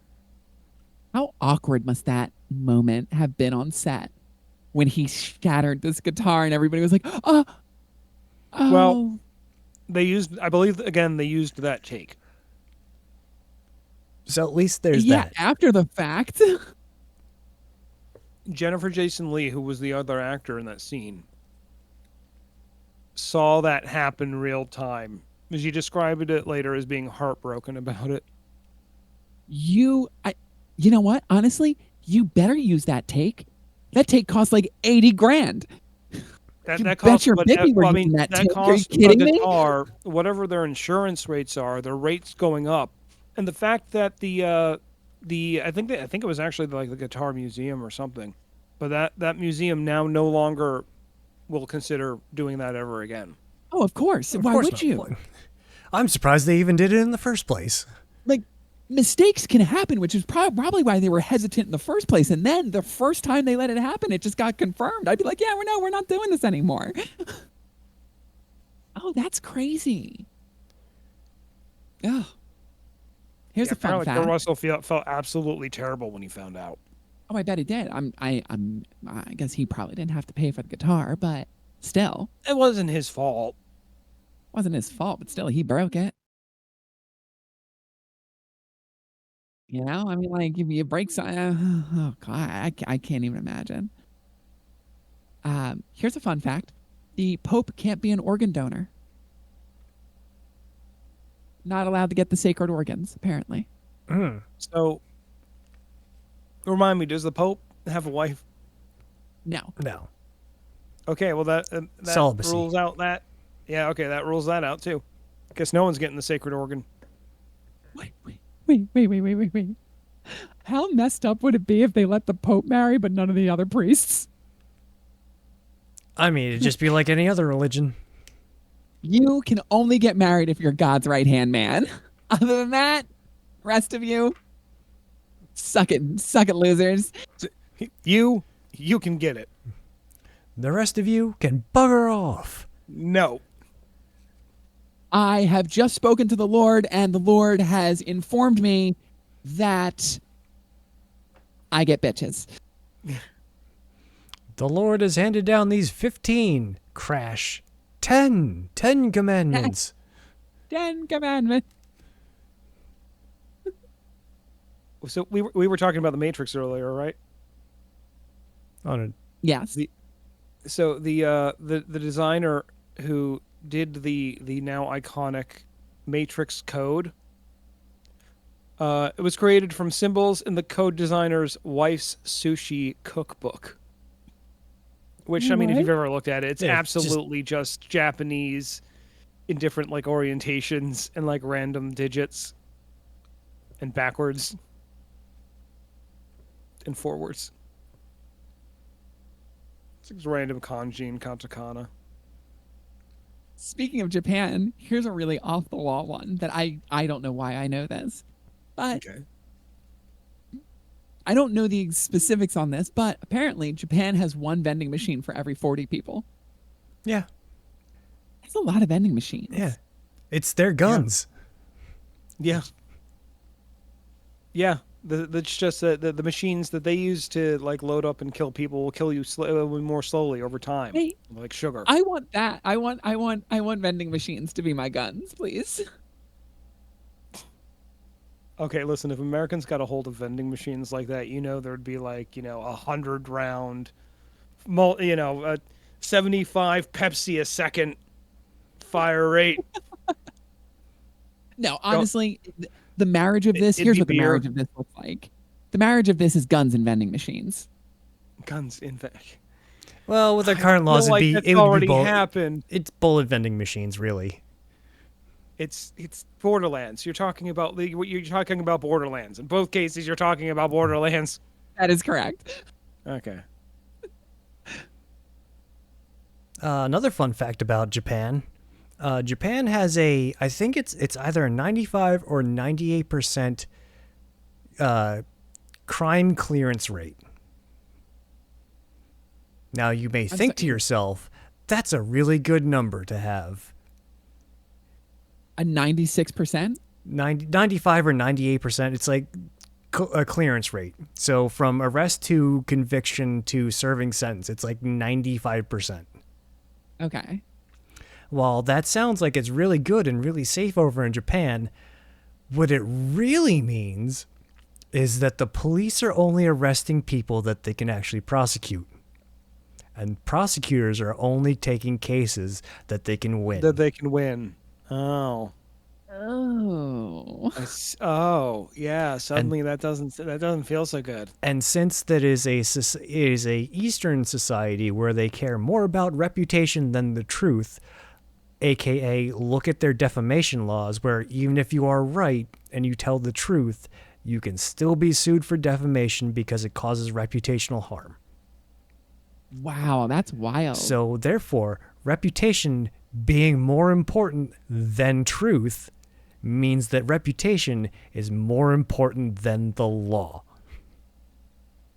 [SPEAKER 1] How awkward must that moment have been on set when he shattered this guitar and everybody was like, oh.
[SPEAKER 3] Well, I believe, again, they used that take.
[SPEAKER 2] So at least there's
[SPEAKER 1] yeah,
[SPEAKER 2] that.
[SPEAKER 1] after the fact.
[SPEAKER 3] Jennifer Jason Leigh, who was the other actor in that scene, saw that happen real time. She described it later as being heartbroken about it.
[SPEAKER 1] You know what? Honestly, you better use that take. That take costs like 80 grand.
[SPEAKER 3] That costs,
[SPEAKER 1] your baby we're using that take. Are you kidding me?
[SPEAKER 3] Whatever their insurance rates are, their rates going up, and the fact that I think it was actually like the Guitar Museum or something, but that museum now no longer will consider doing that ever again.
[SPEAKER 1] Oh, of course. Why would you?
[SPEAKER 2] I'm surprised they even did it in the first place.
[SPEAKER 1] Like, mistakes can happen, which is probably why they were hesitant in the first place. And then the first time they let it happen, it just got confirmed. I'd be like, yeah, we're not doing this anymore. Oh, that's crazy. Oh. Here's a fun fact.
[SPEAKER 3] Russell felt absolutely terrible when he found out.
[SPEAKER 1] Oh, I bet he did. I guess he probably didn't have to pay for the guitar, but still.
[SPEAKER 3] It wasn't his fault.
[SPEAKER 1] Wasn't his fault, but still, he broke it. You know, I mean, like, if you break something, oh god, I can't even imagine. Here's a fun fact: the Pope can't be an organ donor. Not allowed to get the sacred organs, apparently.
[SPEAKER 3] So, remind me, does the Pope have a wife?
[SPEAKER 1] No.
[SPEAKER 3] Okay, well that
[SPEAKER 2] Celibacy.
[SPEAKER 3] rules out that. Yeah, okay, that rules that out too. Guess no one's getting the sacred organ.
[SPEAKER 1] Wait. How messed up would it be if they let the Pope marry but none of the other priests?
[SPEAKER 2] I mean, it'd just be like any other religion.
[SPEAKER 1] You can only get married if you're God's right-hand man. Other than that, rest of you, suck it, losers.
[SPEAKER 3] You can get it.
[SPEAKER 2] The rest of you can bugger off.
[SPEAKER 3] No.
[SPEAKER 1] I have just spoken to the Lord, and the Lord has informed me that I get bitches.
[SPEAKER 2] The Lord has handed down these 15 crash 10 commandments.
[SPEAKER 1] 10 commandments.
[SPEAKER 3] So we were talking about the Matrix earlier, right?
[SPEAKER 1] Yes.
[SPEAKER 3] So the designer who did the now iconic Matrix code, it was created from symbols in the code designer's wife's sushi cookbook. Which, I mean, if
[SPEAKER 1] What?
[SPEAKER 3] you've ever looked at it, it's
[SPEAKER 2] Yeah, it's just-
[SPEAKER 3] absolutely just Japanese in different like orientations and like random digits and backwards and forwards. It's just random kanji and katakana.
[SPEAKER 1] Speaking of Japan, here's a really off the wall one that I don't know why I know this, but
[SPEAKER 3] Okay.
[SPEAKER 1] I don't know the specifics on this, but apparently Japan has one vending machine for every 40 people.
[SPEAKER 2] Yeah.
[SPEAKER 1] That's a lot of vending machines.
[SPEAKER 2] Yeah. It's their guns.
[SPEAKER 3] Yeah. Yeah. It's just the machines that they use to like load up and kill people will kill you more slowly over time,
[SPEAKER 1] Hey,
[SPEAKER 3] like sugar.
[SPEAKER 1] I want that. I want vending machines to be my guns, please.
[SPEAKER 3] Okay, listen, if Americans got a hold of vending machines like that, there'd be like, 100 round, 75 Pepsi a second fire rate.
[SPEAKER 1] No, honestly, the marriage of this,
[SPEAKER 3] It'd
[SPEAKER 1] here's
[SPEAKER 3] be
[SPEAKER 1] what the
[SPEAKER 3] beer.
[SPEAKER 1] marriage of this looks like. The marriage of this is guns and vending machines.
[SPEAKER 3] Guns in fact.
[SPEAKER 2] Well, with our current laws,
[SPEAKER 3] like
[SPEAKER 2] it
[SPEAKER 3] that's
[SPEAKER 2] would
[SPEAKER 3] already
[SPEAKER 2] be
[SPEAKER 3] happened.
[SPEAKER 2] It's bullet vending machines, really.
[SPEAKER 3] It's Borderlands. You're talking about Borderlands. In both cases, you're talking about Borderlands.
[SPEAKER 1] That is correct.
[SPEAKER 3] Okay.
[SPEAKER 2] Another fun fact about Japan. Japan has I think it's either a 95 or 98% crime clearance rate. Now you may think to yourself, that's a really good number to have.
[SPEAKER 1] A 96%?
[SPEAKER 2] 95 or 98%. It's like a clearance rate. So from arrest to conviction to serving sentence, it's like 95%.
[SPEAKER 1] Okay.
[SPEAKER 2] While that sounds like it's really good and really safe over in Japan, what it really means is that the police are only arresting people that they can actually prosecute. And prosecutors are only taking cases that they can win.
[SPEAKER 3] That they can win. Oh.
[SPEAKER 1] Oh.
[SPEAKER 3] Oh, yeah. Suddenly that doesn't feel so good.
[SPEAKER 2] And since that is a Eastern society where they care more about reputation than the truth, aka look at their defamation laws, where even if you are right and you tell the truth, you can still be sued for defamation because it causes reputational harm.
[SPEAKER 1] Wow, that's wild.
[SPEAKER 2] So therefore, reputation being more important than truth means that reputation is more important than the law.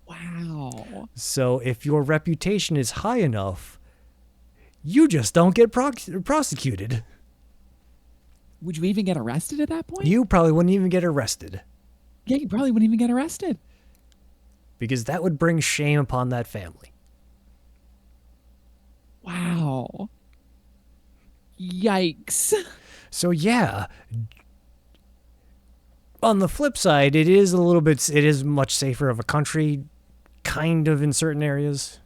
[SPEAKER 1] Wow.
[SPEAKER 2] So if your reputation is high enough, you just don't get prosecuted.
[SPEAKER 1] Would you even get arrested at that point?
[SPEAKER 2] You probably wouldn't even get arrested,
[SPEAKER 1] Yeah, you probably wouldn't even get arrested.
[SPEAKER 2] because that would bring shame upon that family.
[SPEAKER 1] Wow. Yikes.
[SPEAKER 2] So yeah, on the flip side, it is much safer of a country, kind of, in certain areas.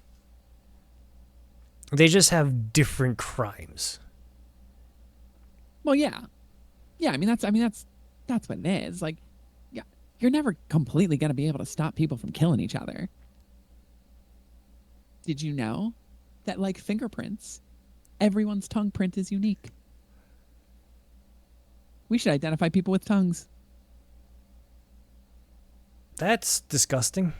[SPEAKER 2] They just have different crimes.
[SPEAKER 1] Well, yeah. Yeah, I mean that's what it is. Like, yeah, you're never completely going to be able to stop people from killing each other. Did you know that, like fingerprints, everyone's tongue print is unique? We should identify people with tongues.
[SPEAKER 2] That's disgusting.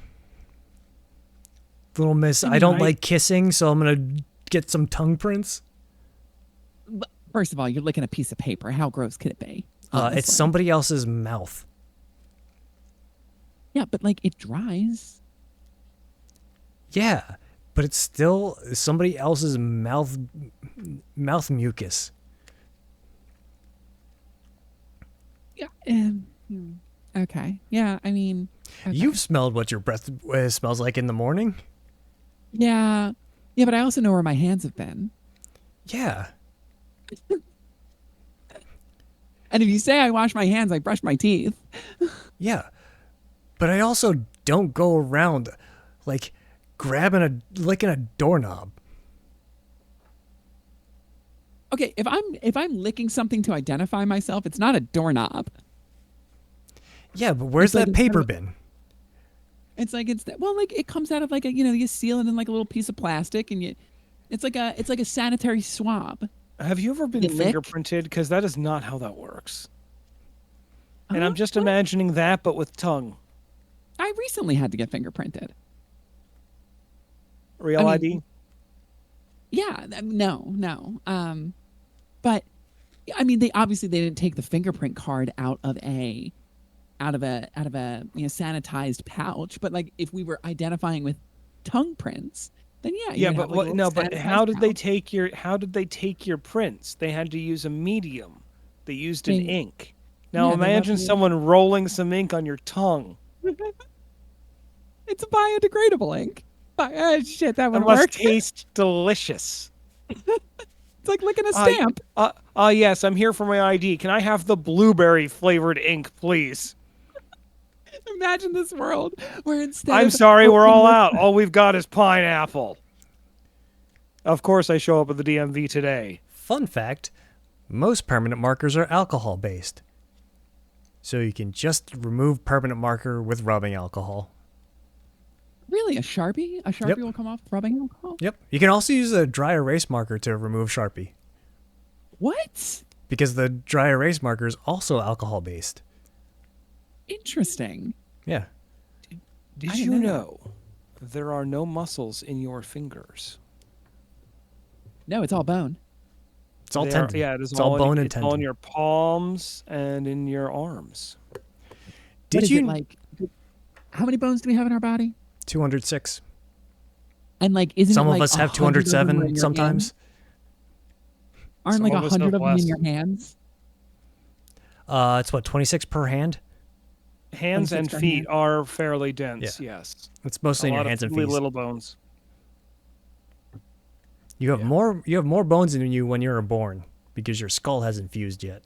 [SPEAKER 2] Little miss,
[SPEAKER 1] I
[SPEAKER 2] I
[SPEAKER 1] mean,
[SPEAKER 2] don't
[SPEAKER 1] right?
[SPEAKER 2] like kissing, so I'm going to get some tongue prints.
[SPEAKER 1] First of all, you're licking a piece of paper. How gross could it be?
[SPEAKER 2] It's
[SPEAKER 1] Honestly.
[SPEAKER 2] somebody else's mouth.
[SPEAKER 1] Yeah, but like it dries.
[SPEAKER 2] Yeah, but it's still somebody else's mouth mucus.
[SPEAKER 1] Yeah. Okay. Yeah, I mean. Okay.
[SPEAKER 2] You've smelled what your breath smells like in the morning?
[SPEAKER 1] Yeah. Yeah, but I also know where my hands have been.
[SPEAKER 2] Yeah.
[SPEAKER 1] And if you say I wash my hands, I brush my teeth.
[SPEAKER 2] Yeah. But I also don't go around like licking a doorknob.
[SPEAKER 1] Okay, if I'm licking something to identify myself, it's not a doorknob.
[SPEAKER 2] Yeah, but where's
[SPEAKER 1] It's like
[SPEAKER 2] that
[SPEAKER 1] instead
[SPEAKER 2] paper
[SPEAKER 1] of-
[SPEAKER 2] bin?
[SPEAKER 1] It's like well, like it comes out of like a you seal it in like a little piece of plastic, and it's like a sanitary swab.
[SPEAKER 3] Have you ever been
[SPEAKER 1] You lick.
[SPEAKER 3] fingerprinted? Because that is not how that works. And I'm just
[SPEAKER 1] What?
[SPEAKER 3] imagining that, but with tongue.
[SPEAKER 1] I recently had to get fingerprinted.
[SPEAKER 3] Real
[SPEAKER 1] I mean,
[SPEAKER 3] ID?
[SPEAKER 1] Yeah, no. But I mean, they didn't take the fingerprint card out of a sanitized pouch. But like, if we were identifying with tongue prints, then yeah, you
[SPEAKER 3] Yeah,
[SPEAKER 1] would
[SPEAKER 3] but
[SPEAKER 1] have like a
[SPEAKER 3] what?
[SPEAKER 1] little
[SPEAKER 3] No, but how
[SPEAKER 1] sanitized
[SPEAKER 3] did they
[SPEAKER 1] pouch.
[SPEAKER 3] take your? How did they take your prints? They had to use a medium. They used an
[SPEAKER 1] They
[SPEAKER 3] ink. Now
[SPEAKER 1] Yeah, they left
[SPEAKER 3] imagine
[SPEAKER 1] me.
[SPEAKER 3] someone rolling some ink on your tongue.
[SPEAKER 1] It's a biodegradable ink. Shit, that
[SPEAKER 3] That
[SPEAKER 1] wouldn't
[SPEAKER 3] must
[SPEAKER 1] work.
[SPEAKER 3] taste delicious.
[SPEAKER 1] It's like licking a
[SPEAKER 3] Uh,
[SPEAKER 1] stamp.
[SPEAKER 3] yes, I'm here for my ID. Can I have the blueberry flavored ink, please?
[SPEAKER 1] Imagine this world where instead
[SPEAKER 3] I'm
[SPEAKER 1] of
[SPEAKER 3] sorry, we're
[SPEAKER 1] opening
[SPEAKER 3] all
[SPEAKER 1] your
[SPEAKER 3] out. All we've got is pineapple. Of course, I show up at the DMV today.
[SPEAKER 2] Fun fact, most permanent markers are alcohol based. So you can just remove permanent marker with rubbing alcohol.
[SPEAKER 1] Really, a Sharpie? A Sharpie
[SPEAKER 2] Yep.
[SPEAKER 1] will come off rubbing alcohol?
[SPEAKER 2] Yep. You can also use a dry erase marker to remove Sharpie.
[SPEAKER 1] What?
[SPEAKER 2] Because the dry erase marker is also alcohol based.
[SPEAKER 1] Interesting.
[SPEAKER 2] Yeah.
[SPEAKER 3] Did
[SPEAKER 1] I
[SPEAKER 3] you
[SPEAKER 1] didn't know
[SPEAKER 3] know there are no muscles in your fingers?
[SPEAKER 1] No, it's all bone.
[SPEAKER 2] It's all
[SPEAKER 3] They are-
[SPEAKER 2] tendon.
[SPEAKER 3] yeah, it is
[SPEAKER 2] It's all bone and
[SPEAKER 3] it's all in
[SPEAKER 2] tendon.
[SPEAKER 3] your palms and in your arms.
[SPEAKER 1] What
[SPEAKER 2] Did
[SPEAKER 1] is
[SPEAKER 2] you
[SPEAKER 1] it like? How many bones do we have in our body?
[SPEAKER 2] 206.
[SPEAKER 1] And like, isn't
[SPEAKER 2] Some
[SPEAKER 1] it
[SPEAKER 2] of
[SPEAKER 1] like
[SPEAKER 2] us have
[SPEAKER 1] 100 of them are in
[SPEAKER 2] 207
[SPEAKER 1] your
[SPEAKER 2] sometimes.
[SPEAKER 1] hands? Aren't
[SPEAKER 3] Some
[SPEAKER 1] like
[SPEAKER 3] of us
[SPEAKER 1] 100
[SPEAKER 3] have
[SPEAKER 1] of them in
[SPEAKER 3] less.
[SPEAKER 1] your hands?
[SPEAKER 2] It's what, 26 per hand?
[SPEAKER 3] Hands
[SPEAKER 1] 26
[SPEAKER 3] and
[SPEAKER 1] per
[SPEAKER 3] feet
[SPEAKER 1] hand.
[SPEAKER 3] are fairly dense, yes.
[SPEAKER 2] It's mostly
[SPEAKER 3] A
[SPEAKER 2] in your
[SPEAKER 3] lot
[SPEAKER 2] hands
[SPEAKER 3] of
[SPEAKER 2] and
[SPEAKER 3] really
[SPEAKER 2] feet.
[SPEAKER 3] little bones.
[SPEAKER 2] You have
[SPEAKER 3] Yeah.
[SPEAKER 2] more bones in you when you're born because your skull hasn't fused yet.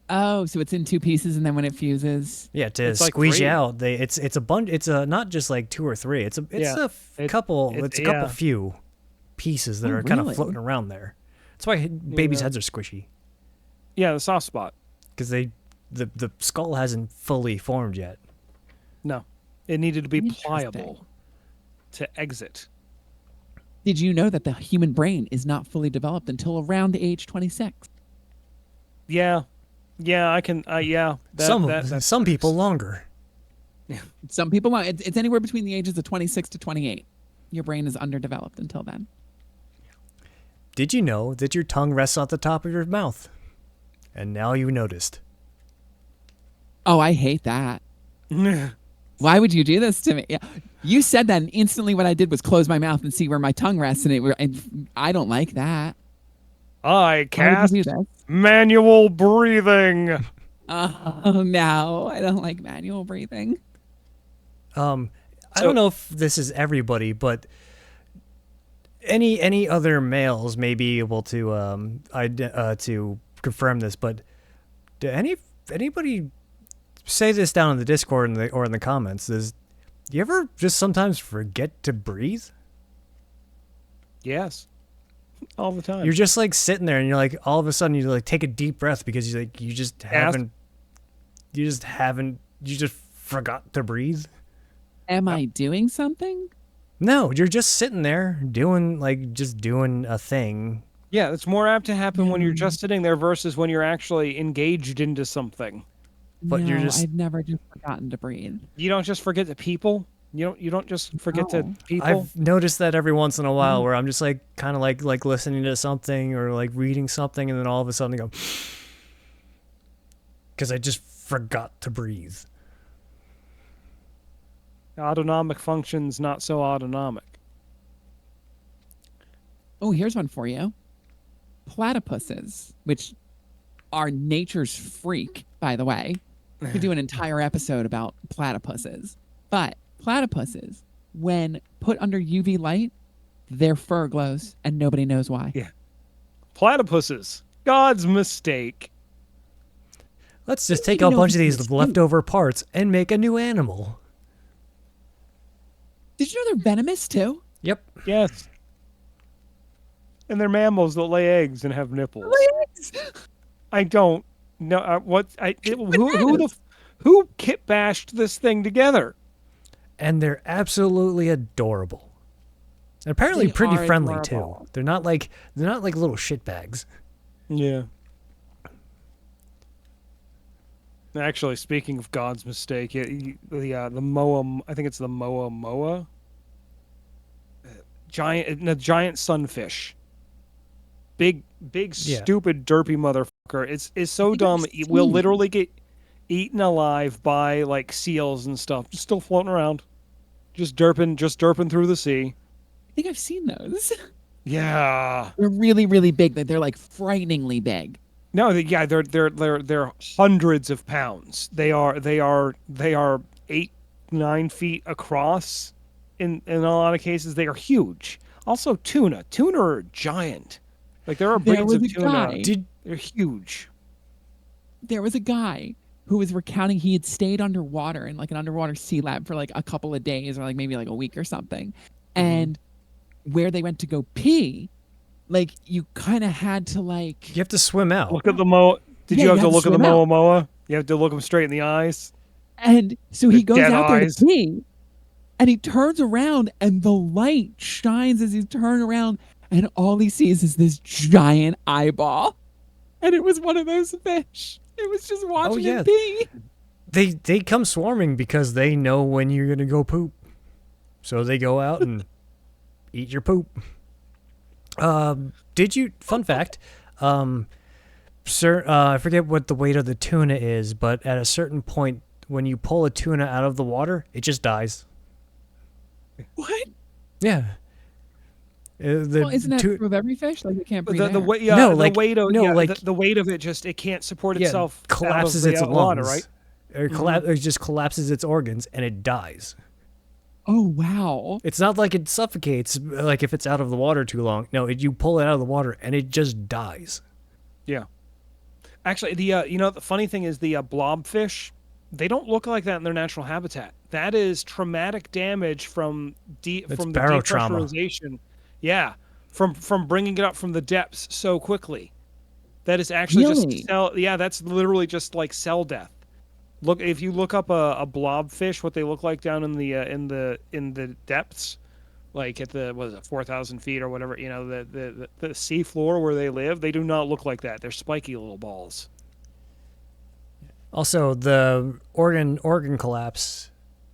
[SPEAKER 1] Oh, so it's in two pieces, and then when it fuses,
[SPEAKER 2] Yeah, to
[SPEAKER 3] It's like
[SPEAKER 2] squeeze you
[SPEAKER 3] three.
[SPEAKER 2] out, it's a bunch. It's a not just like two or three. It's
[SPEAKER 3] Yeah,
[SPEAKER 2] a couple.
[SPEAKER 3] it-
[SPEAKER 2] It's a couple
[SPEAKER 3] yeah.
[SPEAKER 2] few pieces that
[SPEAKER 1] Oh,
[SPEAKER 2] are kind of
[SPEAKER 1] really?
[SPEAKER 2] floating around there. That's why babies'
[SPEAKER 3] Yeah.
[SPEAKER 2] heads are squishy
[SPEAKER 3] Yeah, the soft spot.
[SPEAKER 2] because the skull hasn't fully formed yet.
[SPEAKER 3] No. It needed to be
[SPEAKER 1] Interesting.
[SPEAKER 3] pliable to exit.
[SPEAKER 1] did you know that the human brain is not fully developed until around age 26?
[SPEAKER 3] Yeah. Yeah, I can yeah.
[SPEAKER 2] Some people longer.
[SPEAKER 1] Some people, it's anywhere between the ages of 26 to 28. Your brain is underdeveloped until then.
[SPEAKER 2] Did you know that your tongue rests at the top of your mouth? And now you noticed.
[SPEAKER 1] Oh, I hate that. Why would you do this to me? Yeah. You said that, and instantly what I did was close my mouth and see where my tongue rests, and I don't like that.
[SPEAKER 3] I
[SPEAKER 1] Why would
[SPEAKER 3] cast
[SPEAKER 1] you do this?
[SPEAKER 3] manual breathing.
[SPEAKER 1] Oh, no, I don't like manual breathing.
[SPEAKER 2] I
[SPEAKER 3] So-
[SPEAKER 2] don't know if this is everybody, but any other males may be able to to confirm this. But do anybody say this down in the Discord or in the comments? Do you ever just sometimes forget to breathe?
[SPEAKER 3] Yes. All the time.
[SPEAKER 2] You're just like sitting there, and you're like, all of a sudden, you like take a deep breath because you just forgot to breathe.
[SPEAKER 1] Am I doing something?
[SPEAKER 2] No, you're just sitting there doing a thing.
[SPEAKER 3] Yeah, it's more apt to happen when you're just sitting there versus when you're actually engaged into something.
[SPEAKER 2] But
[SPEAKER 1] no,
[SPEAKER 2] you're just-
[SPEAKER 1] I've never just forgotten to breathe.
[SPEAKER 3] You don't just forget to people. You don't just forget to
[SPEAKER 1] No.
[SPEAKER 3] people.
[SPEAKER 2] I've noticed that every once in a while where I'm just like kind of like listening to something or like reading something, and then all of a sudden I go because I just forgot to breathe.
[SPEAKER 3] Autonomic functions not so autonomic.
[SPEAKER 1] Oh, here's one for you. Platypuses, which are nature's freak, by the way. We could do an entire episode about platypuses. But platypuses, when put under UV light, their fur glows and nobody knows why.
[SPEAKER 3] Yeah. Platypuses. God's mistake.
[SPEAKER 2] Let's just
[SPEAKER 1] Didn't
[SPEAKER 2] take a
[SPEAKER 1] even know
[SPEAKER 2] bunch of
[SPEAKER 1] this
[SPEAKER 2] these
[SPEAKER 1] was
[SPEAKER 2] leftover parts and make a new animal.
[SPEAKER 1] Did you know they're venomous too?
[SPEAKER 2] Yep.
[SPEAKER 3] Yes. And they're mammals that lay eggs and have nipples. I don't know Who kit bashed this thing together?
[SPEAKER 2] And they're absolutely adorable. And apparently
[SPEAKER 1] They
[SPEAKER 2] pretty
[SPEAKER 1] are
[SPEAKER 2] friendly too.
[SPEAKER 1] adorable.
[SPEAKER 2] They're not like little shitbags.
[SPEAKER 3] Yeah. Actually, speaking of God's mistake, the Moa, I think it's the Moa, giant sunfish, big
[SPEAKER 2] Yeah.
[SPEAKER 3] stupid derpy motherfucker. It's
[SPEAKER 1] I
[SPEAKER 3] so
[SPEAKER 1] think I've
[SPEAKER 3] dumb. It will
[SPEAKER 1] seen.
[SPEAKER 3] literally get eaten alive by like seals and stuff, just still floating around, just derping through the sea.
[SPEAKER 1] I think I've seen those.
[SPEAKER 3] Yeah.
[SPEAKER 1] They're really, really big. They're like frighteningly big.
[SPEAKER 3] No, yeah, they're hundreds of pounds. They are 8-9 feet across. In a lot of cases, they are huge. Also, tuna are giant. Like there are
[SPEAKER 1] There
[SPEAKER 3] breeds
[SPEAKER 1] was
[SPEAKER 3] of
[SPEAKER 1] a
[SPEAKER 3] tuna.
[SPEAKER 1] guy.
[SPEAKER 3] They're huge.
[SPEAKER 1] There was a guy who was recounting he had stayed underwater in like an underwater sea lab for like a couple of days or like maybe like a week or something.
[SPEAKER 3] Mhm.
[SPEAKER 1] And where they went to go pee, like you kind of had to like
[SPEAKER 2] You have to swim out.
[SPEAKER 3] Look at the Moa. Did
[SPEAKER 1] Yeah,
[SPEAKER 3] you
[SPEAKER 1] you
[SPEAKER 3] have to
[SPEAKER 1] had to
[SPEAKER 3] look at the
[SPEAKER 1] swim out.
[SPEAKER 3] Moa? You have to look them straight in the eyes.
[SPEAKER 1] and so
[SPEAKER 3] The
[SPEAKER 1] he goes
[SPEAKER 3] dead
[SPEAKER 1] out there to
[SPEAKER 3] eyes.
[SPEAKER 1] pee and he turns around and the light shines as he's turning around and all he sees is this giant eyeball. And it was one of those fish. It was just watching
[SPEAKER 2] yeah.
[SPEAKER 1] him pee.
[SPEAKER 2] They come swarming because they know when you're gonna go poop. So they go out and eat your poop. Did you? Fun fact. Sir, I forget what the weight of the tuna is, but at a certain point, when you pull a tuna out of the water, it just dies.
[SPEAKER 1] What?
[SPEAKER 2] Yeah.
[SPEAKER 1] Well, isn't that true of every fish? Like it can't breathe
[SPEAKER 3] The
[SPEAKER 1] air.
[SPEAKER 3] weight, yeah,
[SPEAKER 2] No,
[SPEAKER 3] the
[SPEAKER 2] like-
[SPEAKER 3] weight of
[SPEAKER 2] no,
[SPEAKER 3] yeah,
[SPEAKER 2] like-
[SPEAKER 3] the weight of it just it can't support
[SPEAKER 2] Yeah,
[SPEAKER 3] itself.
[SPEAKER 2] collapses
[SPEAKER 3] out of
[SPEAKER 2] its
[SPEAKER 3] the
[SPEAKER 2] lungs,
[SPEAKER 3] water, right?
[SPEAKER 2] Or just collapses its organs, and it dies.
[SPEAKER 1] Oh wow.
[SPEAKER 2] It's not like it suffocates, like if it's out of the water too long. No, you pull it out of the water, and it just dies.
[SPEAKER 3] Yeah. Actually, the funny thing is the blobfish, they don't look like that in their natural habitat. That is traumatic damage from the
[SPEAKER 2] barotrauma.
[SPEAKER 3] depressurization. Yeah, from bringing it up from the depths so quickly. That is actually
[SPEAKER 1] Really?
[SPEAKER 3] just cell. Yeah, that's literally just like cell death. Look, if you look up a blobfish, what they look like down in the depths, like at the 4,000 feet or whatever, the sea floor where they live, they do not look like that. They're spiky little balls.
[SPEAKER 2] Also, the organ collapse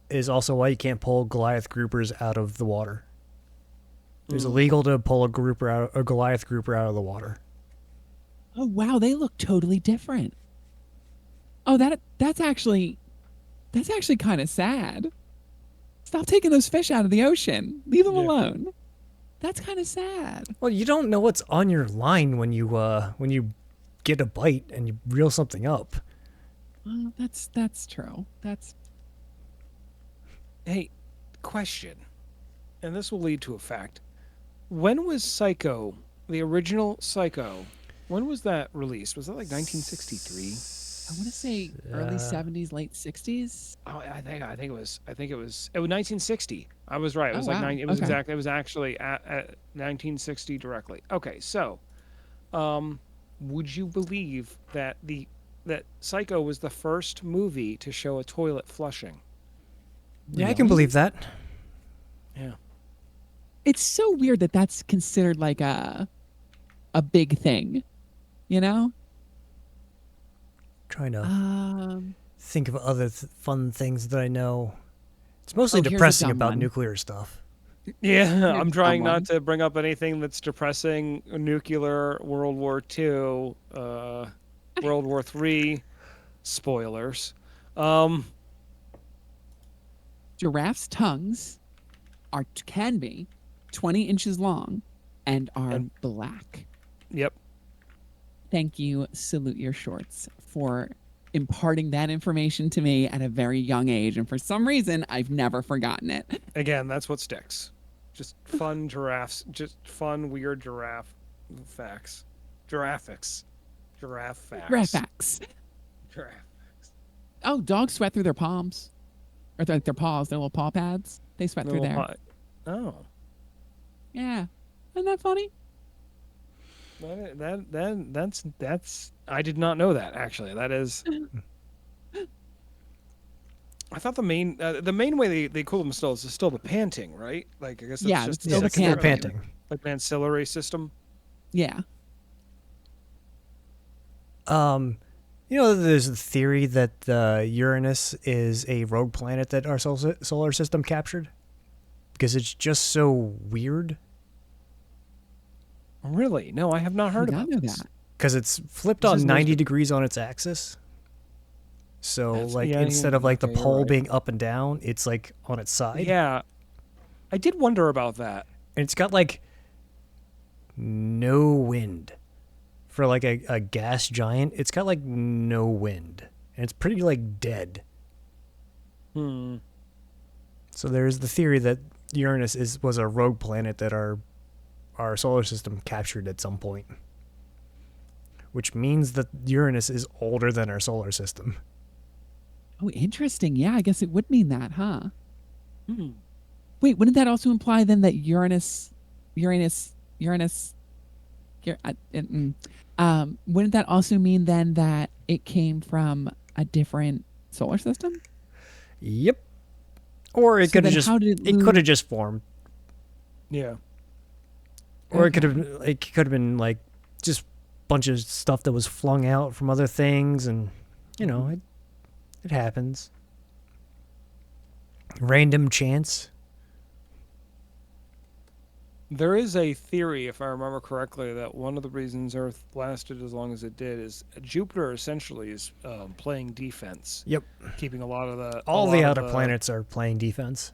[SPEAKER 2] is also why you can't pull Goliath groupers out of the water. It's illegal to pull a Goliath grouper out of the water.
[SPEAKER 1] Oh wow, they look totally different. Oh, that's actually kind of sad. Stop taking those fish out of the ocean. Leave them
[SPEAKER 3] Yeah.
[SPEAKER 1] alone. That's kind of sad.
[SPEAKER 2] Well, you don't know what's on your line when you get a bite and you reel something up.
[SPEAKER 1] Well, that's true. That's
[SPEAKER 3] Hey, question, and this will lead to a fact. When was Psycho, the original Psycho, when was that released? Was that like 1963?
[SPEAKER 1] I want to say early 70s, late 60s.
[SPEAKER 3] Oh, I think it was 1960. I was right. It
[SPEAKER 1] Oh,
[SPEAKER 3] was like
[SPEAKER 1] wow.
[SPEAKER 3] it was
[SPEAKER 1] Okay.
[SPEAKER 3] exactly. It was actually at 1960 directly. Okay, so, would you believe that that Psycho was the first movie to show a toilet flushing?
[SPEAKER 2] Yeah, I can
[SPEAKER 1] Really?
[SPEAKER 2] believe that.
[SPEAKER 3] Yeah.
[SPEAKER 1] It's so weird that that's considered like a big thing, you know?
[SPEAKER 2] Trying to
[SPEAKER 1] Um,
[SPEAKER 2] think of other fun things that I know. It's mostly
[SPEAKER 1] Oh, here's a
[SPEAKER 2] depressing
[SPEAKER 1] dumb
[SPEAKER 2] about
[SPEAKER 1] one.
[SPEAKER 2] nuclear stuff.
[SPEAKER 3] Yeah, I'm
[SPEAKER 1] a
[SPEAKER 3] trying
[SPEAKER 1] dumb
[SPEAKER 3] not
[SPEAKER 1] one.
[SPEAKER 3] to bring up anything that's depressing. Nuclear, World War II, World War III, spoilers.
[SPEAKER 1] Giraffes' tongues can be 20 inches long and are
[SPEAKER 3] And-
[SPEAKER 1] black.
[SPEAKER 3] Yep.
[SPEAKER 1] Thank you, Salute Your Shorts, for imparting that information to me at a very young age. And for some reason, I've never forgotten it.
[SPEAKER 3] Again, that's what sticks. Just fun giraffes. Just fun, weird giraffe facts. Giraffics. Giraffe facts.
[SPEAKER 1] Graphics.
[SPEAKER 3] Giraffe.
[SPEAKER 1] Oh, dogs sweat through their palms. Or their paws, their little paw pads. They sweat through there.
[SPEAKER 3] Oh.
[SPEAKER 1] Yeah. Isn't that funny?
[SPEAKER 3] That's I did not know that actually. That is I thought the main way they cool themselves is still the panting, right? Like I guess that's
[SPEAKER 1] Yeah,
[SPEAKER 3] just
[SPEAKER 1] it's
[SPEAKER 3] the
[SPEAKER 1] still
[SPEAKER 2] Yeah,
[SPEAKER 1] the
[SPEAKER 2] it's still
[SPEAKER 3] secondary,
[SPEAKER 1] panting.
[SPEAKER 2] panting.
[SPEAKER 3] like an ancillary system.
[SPEAKER 1] Yeah.
[SPEAKER 2] Um, there's the theory that Uranus is a rogue planet that our solar system captured because it's just so weird.
[SPEAKER 3] Really? No, I have not
[SPEAKER 1] I
[SPEAKER 3] heard
[SPEAKER 1] did not
[SPEAKER 3] about
[SPEAKER 1] know
[SPEAKER 3] this.
[SPEAKER 1] that.
[SPEAKER 2] Because it's flipped
[SPEAKER 3] This is
[SPEAKER 2] on
[SPEAKER 3] news
[SPEAKER 2] 90
[SPEAKER 3] to me.
[SPEAKER 2] degrees on its axis. So,
[SPEAKER 3] That's
[SPEAKER 2] like,
[SPEAKER 3] yeah,
[SPEAKER 2] instead of like the
[SPEAKER 3] okay, you're
[SPEAKER 2] pole
[SPEAKER 3] right.
[SPEAKER 2] being up and down, it's like on its side.
[SPEAKER 3] Yeah, I did wonder about that.
[SPEAKER 2] And it's got like no wind. For like a gas giant, it's got like no wind. And it's pretty like dead.
[SPEAKER 3] Hmm.
[SPEAKER 2] So there's the theory that Uranus was a rogue planet that our solar system captured at some point. Which means that Uranus is older than our solar system.
[SPEAKER 1] Oh, interesting. Yeah, I guess it would mean that, huh?
[SPEAKER 3] Hmm.
[SPEAKER 1] Wait, wouldn't that also imply then that Uranus, wouldn't that also mean then that it came from a different solar system?
[SPEAKER 2] Yep. Or
[SPEAKER 1] So then how did it
[SPEAKER 2] it could have
[SPEAKER 1] lose?
[SPEAKER 2] just formed.
[SPEAKER 3] Yeah.
[SPEAKER 2] Or
[SPEAKER 1] Okay.
[SPEAKER 2] it could have been like just a bunch of stuff that was flung out from other things, and it happens. Random chance.
[SPEAKER 3] There is a theory, if I remember correctly, that one of the reasons Earth lasted as long as it did is Jupiter essentially is playing defense,
[SPEAKER 2] Yep.
[SPEAKER 3] keeping a
[SPEAKER 2] All the
[SPEAKER 3] lot of
[SPEAKER 2] outer
[SPEAKER 3] the
[SPEAKER 2] planets are playing defense.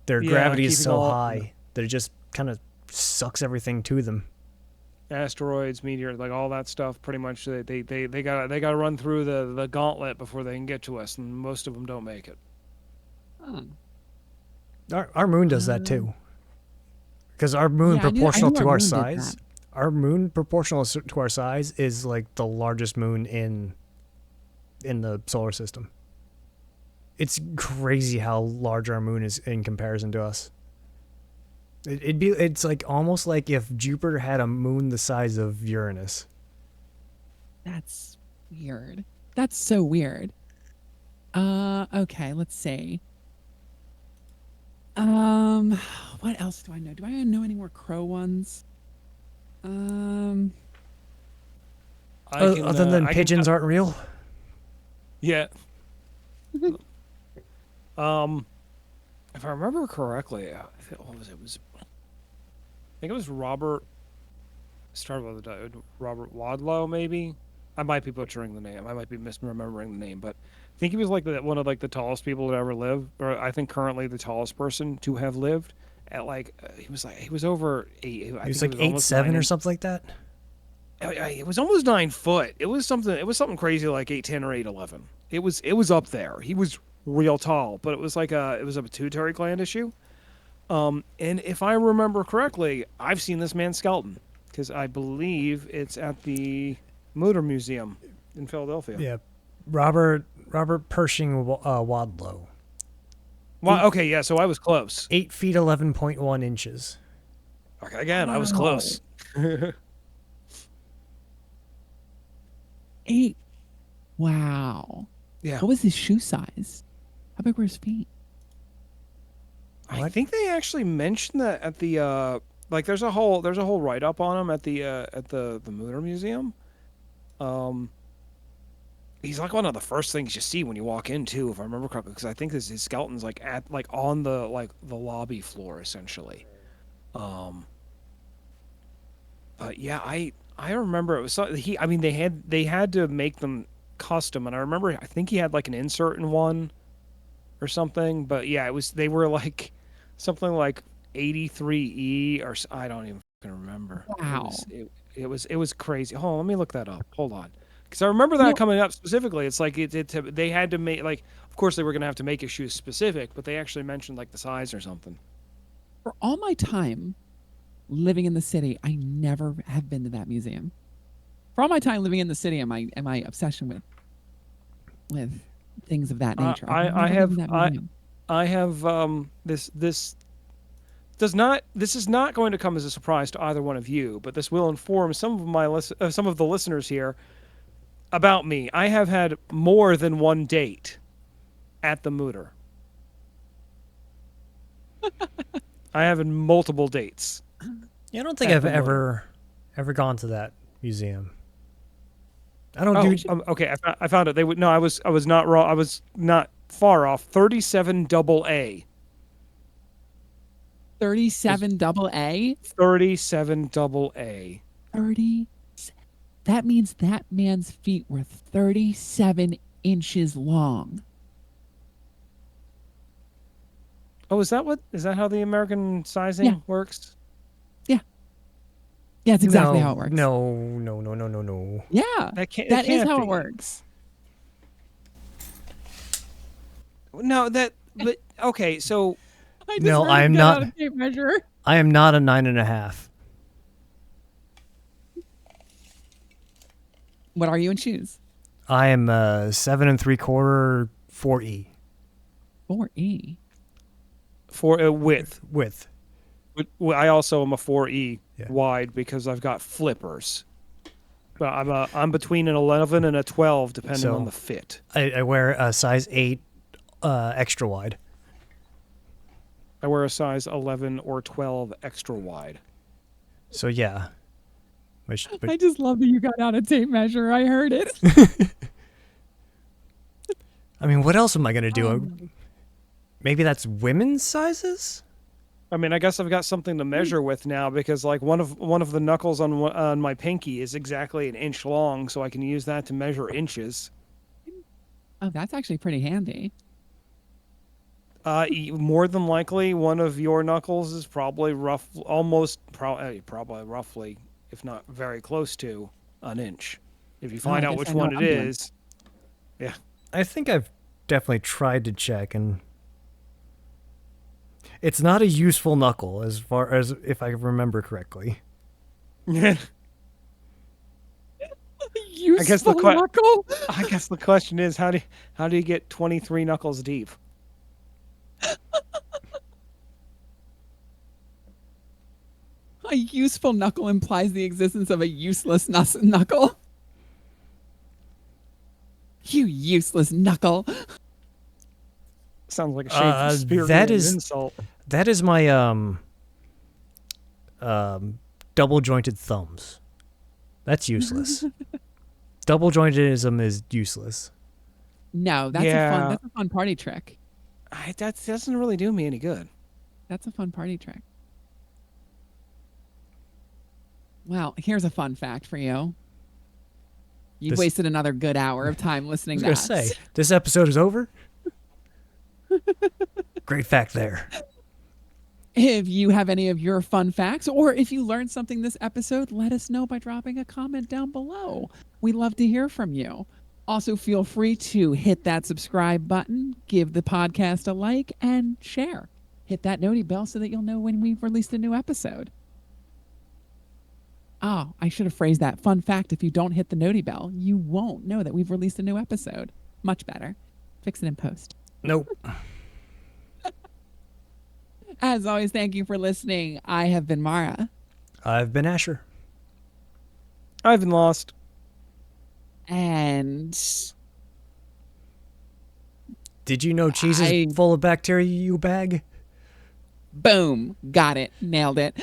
[SPEAKER 2] Their
[SPEAKER 3] yeah,
[SPEAKER 2] gravity is
[SPEAKER 3] keeping
[SPEAKER 2] so
[SPEAKER 3] all
[SPEAKER 2] high that it just kind of sucks everything to them.
[SPEAKER 3] asteroids, meteors, like all that stuff. Pretty much, they got to run through the gauntlet before they can get to us, and most of them don't make it.
[SPEAKER 1] Huh.
[SPEAKER 2] Our moon does that
[SPEAKER 1] Um,
[SPEAKER 2] too. Because our moon
[SPEAKER 1] yeah, I
[SPEAKER 2] proportional
[SPEAKER 1] knew our
[SPEAKER 2] to our
[SPEAKER 1] moon did that.
[SPEAKER 2] size, our moon proportional to our size is like the largest moon in the solar system. It's crazy how large our moon is in comparison to us. It's like almost like if Jupiter had a moon the size of Uranus.
[SPEAKER 1] That's weird. That's so weird. Okay, let's see. Um, what else do I know? Do I know any more crow ones? Um,
[SPEAKER 3] I can,
[SPEAKER 2] Other than
[SPEAKER 3] I can,
[SPEAKER 2] pigeons aren't real.
[SPEAKER 3] yeah. If I remember correctly, what was it? I think it was Robert. Started with Robert Wadlow, maybe. I might be butchering the name. I might be misremembering the name, but I think he was like one of like the tallest people to ever live, or I think currently the tallest person to have lived. At like he was over eight. I
[SPEAKER 2] He was
[SPEAKER 3] think
[SPEAKER 2] like
[SPEAKER 3] it was
[SPEAKER 2] eight
[SPEAKER 3] almost nine.
[SPEAKER 2] seven or something like that.
[SPEAKER 3] It was almost 9 foot. It was something. It was something crazy like 8'10" or 8'11". It was up there. He was real tall, but it was a pituitary gland issue. And if I remember correctly, I've seen this man's skeleton because I believe it's at the Motor Museum in Philadelphia.
[SPEAKER 2] Yeah, Robert Pershing Wadlow.
[SPEAKER 3] Well, okay, yeah. So I was close.
[SPEAKER 2] 8 feet 11.1 inches.
[SPEAKER 3] Okay, again, I was
[SPEAKER 1] wow.
[SPEAKER 3] close.
[SPEAKER 1] 8. Wow.
[SPEAKER 3] Yeah,
[SPEAKER 1] What was his shoe size? How big were his feet?
[SPEAKER 3] I
[SPEAKER 2] What?
[SPEAKER 3] think they actually mentioned that at the like there's a whole write up on him at the Motor Museum. Um, he's like one of the first things you see when you walk in too, if I remember correctly, because I think his skeleton's like on the lobby floor essentially. Um, but yeah, I remember it was he. I mean, they had to make them custom, and I remember I think he had like an insert in one or something. But yeah, they were like something like 83E or I don't even fucking remember.
[SPEAKER 1] Wow.
[SPEAKER 3] It was crazy. Hold on, let me look that up. Hold on. Because I remember
[SPEAKER 1] You
[SPEAKER 3] that
[SPEAKER 1] know,
[SPEAKER 3] coming up specifically. It's like they had to make like, of course they were gonna have to make his shoes specific, but they actually mentioned like the size or something.
[SPEAKER 1] for all my time living in the city, I never have been to that museum. For all my time living in the city and my obsession with things of that nature, I've
[SPEAKER 3] I
[SPEAKER 1] never been to
[SPEAKER 3] have
[SPEAKER 1] that museum.
[SPEAKER 3] I have this is not going to come as a surprise to either one of you, but this will inform some of the listeners here about me. I have had more than one date at the Mooter. I have in multiple dates.
[SPEAKER 2] Yeah, I don't think
[SPEAKER 3] At
[SPEAKER 2] I've
[SPEAKER 3] the moment.
[SPEAKER 2] ever gone to that museum. I don't
[SPEAKER 3] Oh,
[SPEAKER 2] do.
[SPEAKER 3] okay. I found it. They would no. I was not wrong. I was not far off. 37 double A. Is
[SPEAKER 1] 37 double A?
[SPEAKER 3] 37 double A.
[SPEAKER 1] 30. That means that man's feet were 37 inches long.
[SPEAKER 3] Oh, is that how the American
[SPEAKER 1] Yeah.
[SPEAKER 3] sizing works?
[SPEAKER 1] Yeah. Yeah, that's exactly how
[SPEAKER 2] No,
[SPEAKER 1] it works.
[SPEAKER 2] no.
[SPEAKER 1] Yeah.
[SPEAKER 3] It
[SPEAKER 1] That is
[SPEAKER 3] can't
[SPEAKER 1] how it
[SPEAKER 3] be.
[SPEAKER 1] works.
[SPEAKER 3] No, that but okay, so
[SPEAKER 1] I just
[SPEAKER 2] No,
[SPEAKER 1] heard
[SPEAKER 2] I
[SPEAKER 1] him
[SPEAKER 2] am
[SPEAKER 1] get out
[SPEAKER 2] not.
[SPEAKER 1] a tape measure.
[SPEAKER 2] I am not a 9.5.
[SPEAKER 1] What are you in shoes?
[SPEAKER 2] I am a 7 3/4 4E
[SPEAKER 1] 4E.
[SPEAKER 3] for width.
[SPEAKER 2] width.
[SPEAKER 3] I also am a 4E
[SPEAKER 2] Yeah.
[SPEAKER 3] wide because I've got flippers. But I'm between an 11 and a 12 depending on
[SPEAKER 2] So
[SPEAKER 3] the fit.
[SPEAKER 2] I wear a size 8 extra wide.
[SPEAKER 3] I wear a size 11 or 12 extra wide.
[SPEAKER 2] So yeah. But
[SPEAKER 1] I just love that you got out a tape measure. I heard it.
[SPEAKER 2] I mean, what else am I gonna do?
[SPEAKER 1] Um,
[SPEAKER 2] Maybe that's women's sizes.
[SPEAKER 3] I mean, I guess I've got something to measure with now because like one of the knuckles on my pinky is exactly an inch long, so I can use that to measure inches.
[SPEAKER 1] Oh, that's actually pretty handy.
[SPEAKER 3] More than likely, one of your knuckles is probably probably roughly, if not very close to, an inch. If you
[SPEAKER 1] Oh, I
[SPEAKER 3] find out
[SPEAKER 1] guess
[SPEAKER 3] which
[SPEAKER 1] I know
[SPEAKER 3] one
[SPEAKER 1] what
[SPEAKER 3] it
[SPEAKER 1] I'm doing.
[SPEAKER 3] is, yeah.
[SPEAKER 2] I think I've definitely tried to check, and it's not a useful knuckle as far as if I remember correctly.
[SPEAKER 1] Useful knuckle.
[SPEAKER 3] I guess the question is how do you get 23 knuckles deep?
[SPEAKER 1] A useful knuckle implies the existence of a useless knuckle. You useless knuckle.
[SPEAKER 3] Sounds like a shameful spirit
[SPEAKER 2] that
[SPEAKER 3] and
[SPEAKER 2] is
[SPEAKER 3] insult.
[SPEAKER 2] that is my double jointed thumbs. That's useless. Double jointedism is useless.
[SPEAKER 1] No,
[SPEAKER 3] Yeah,
[SPEAKER 1] that's a fun party trick.
[SPEAKER 3] that doesn't really do me any good.
[SPEAKER 1] That's a fun party trick. Well, here's a fun fact for you. You've
[SPEAKER 2] This-
[SPEAKER 1] wasted another good hour of time
[SPEAKER 2] I
[SPEAKER 1] listening
[SPEAKER 2] was
[SPEAKER 1] to
[SPEAKER 2] gonna
[SPEAKER 1] us.
[SPEAKER 2] say this episode is over. Great fact there.
[SPEAKER 1] If you have any of your fun facts, or if you learned something this episode, let us know by dropping a comment down below. We love to hear from you. Also, feel free to hit that subscribe button, give the podcast a like, and share. Hit that noti bell so that you'll know when we've released a new episode. Oh, I should have phrased that. Fun fact, if you don't hit the noti bell, you won't know that we've released a new episode. Much better. Fix it in post.
[SPEAKER 2] Nope.
[SPEAKER 1] As always, thank you for listening. I have been Mara.
[SPEAKER 2] I've been Asher.
[SPEAKER 3] I've been lost.
[SPEAKER 1] And
[SPEAKER 2] Did you know cheese is full of bacteria, you bag?
[SPEAKER 1] boom, got it. Nailed it.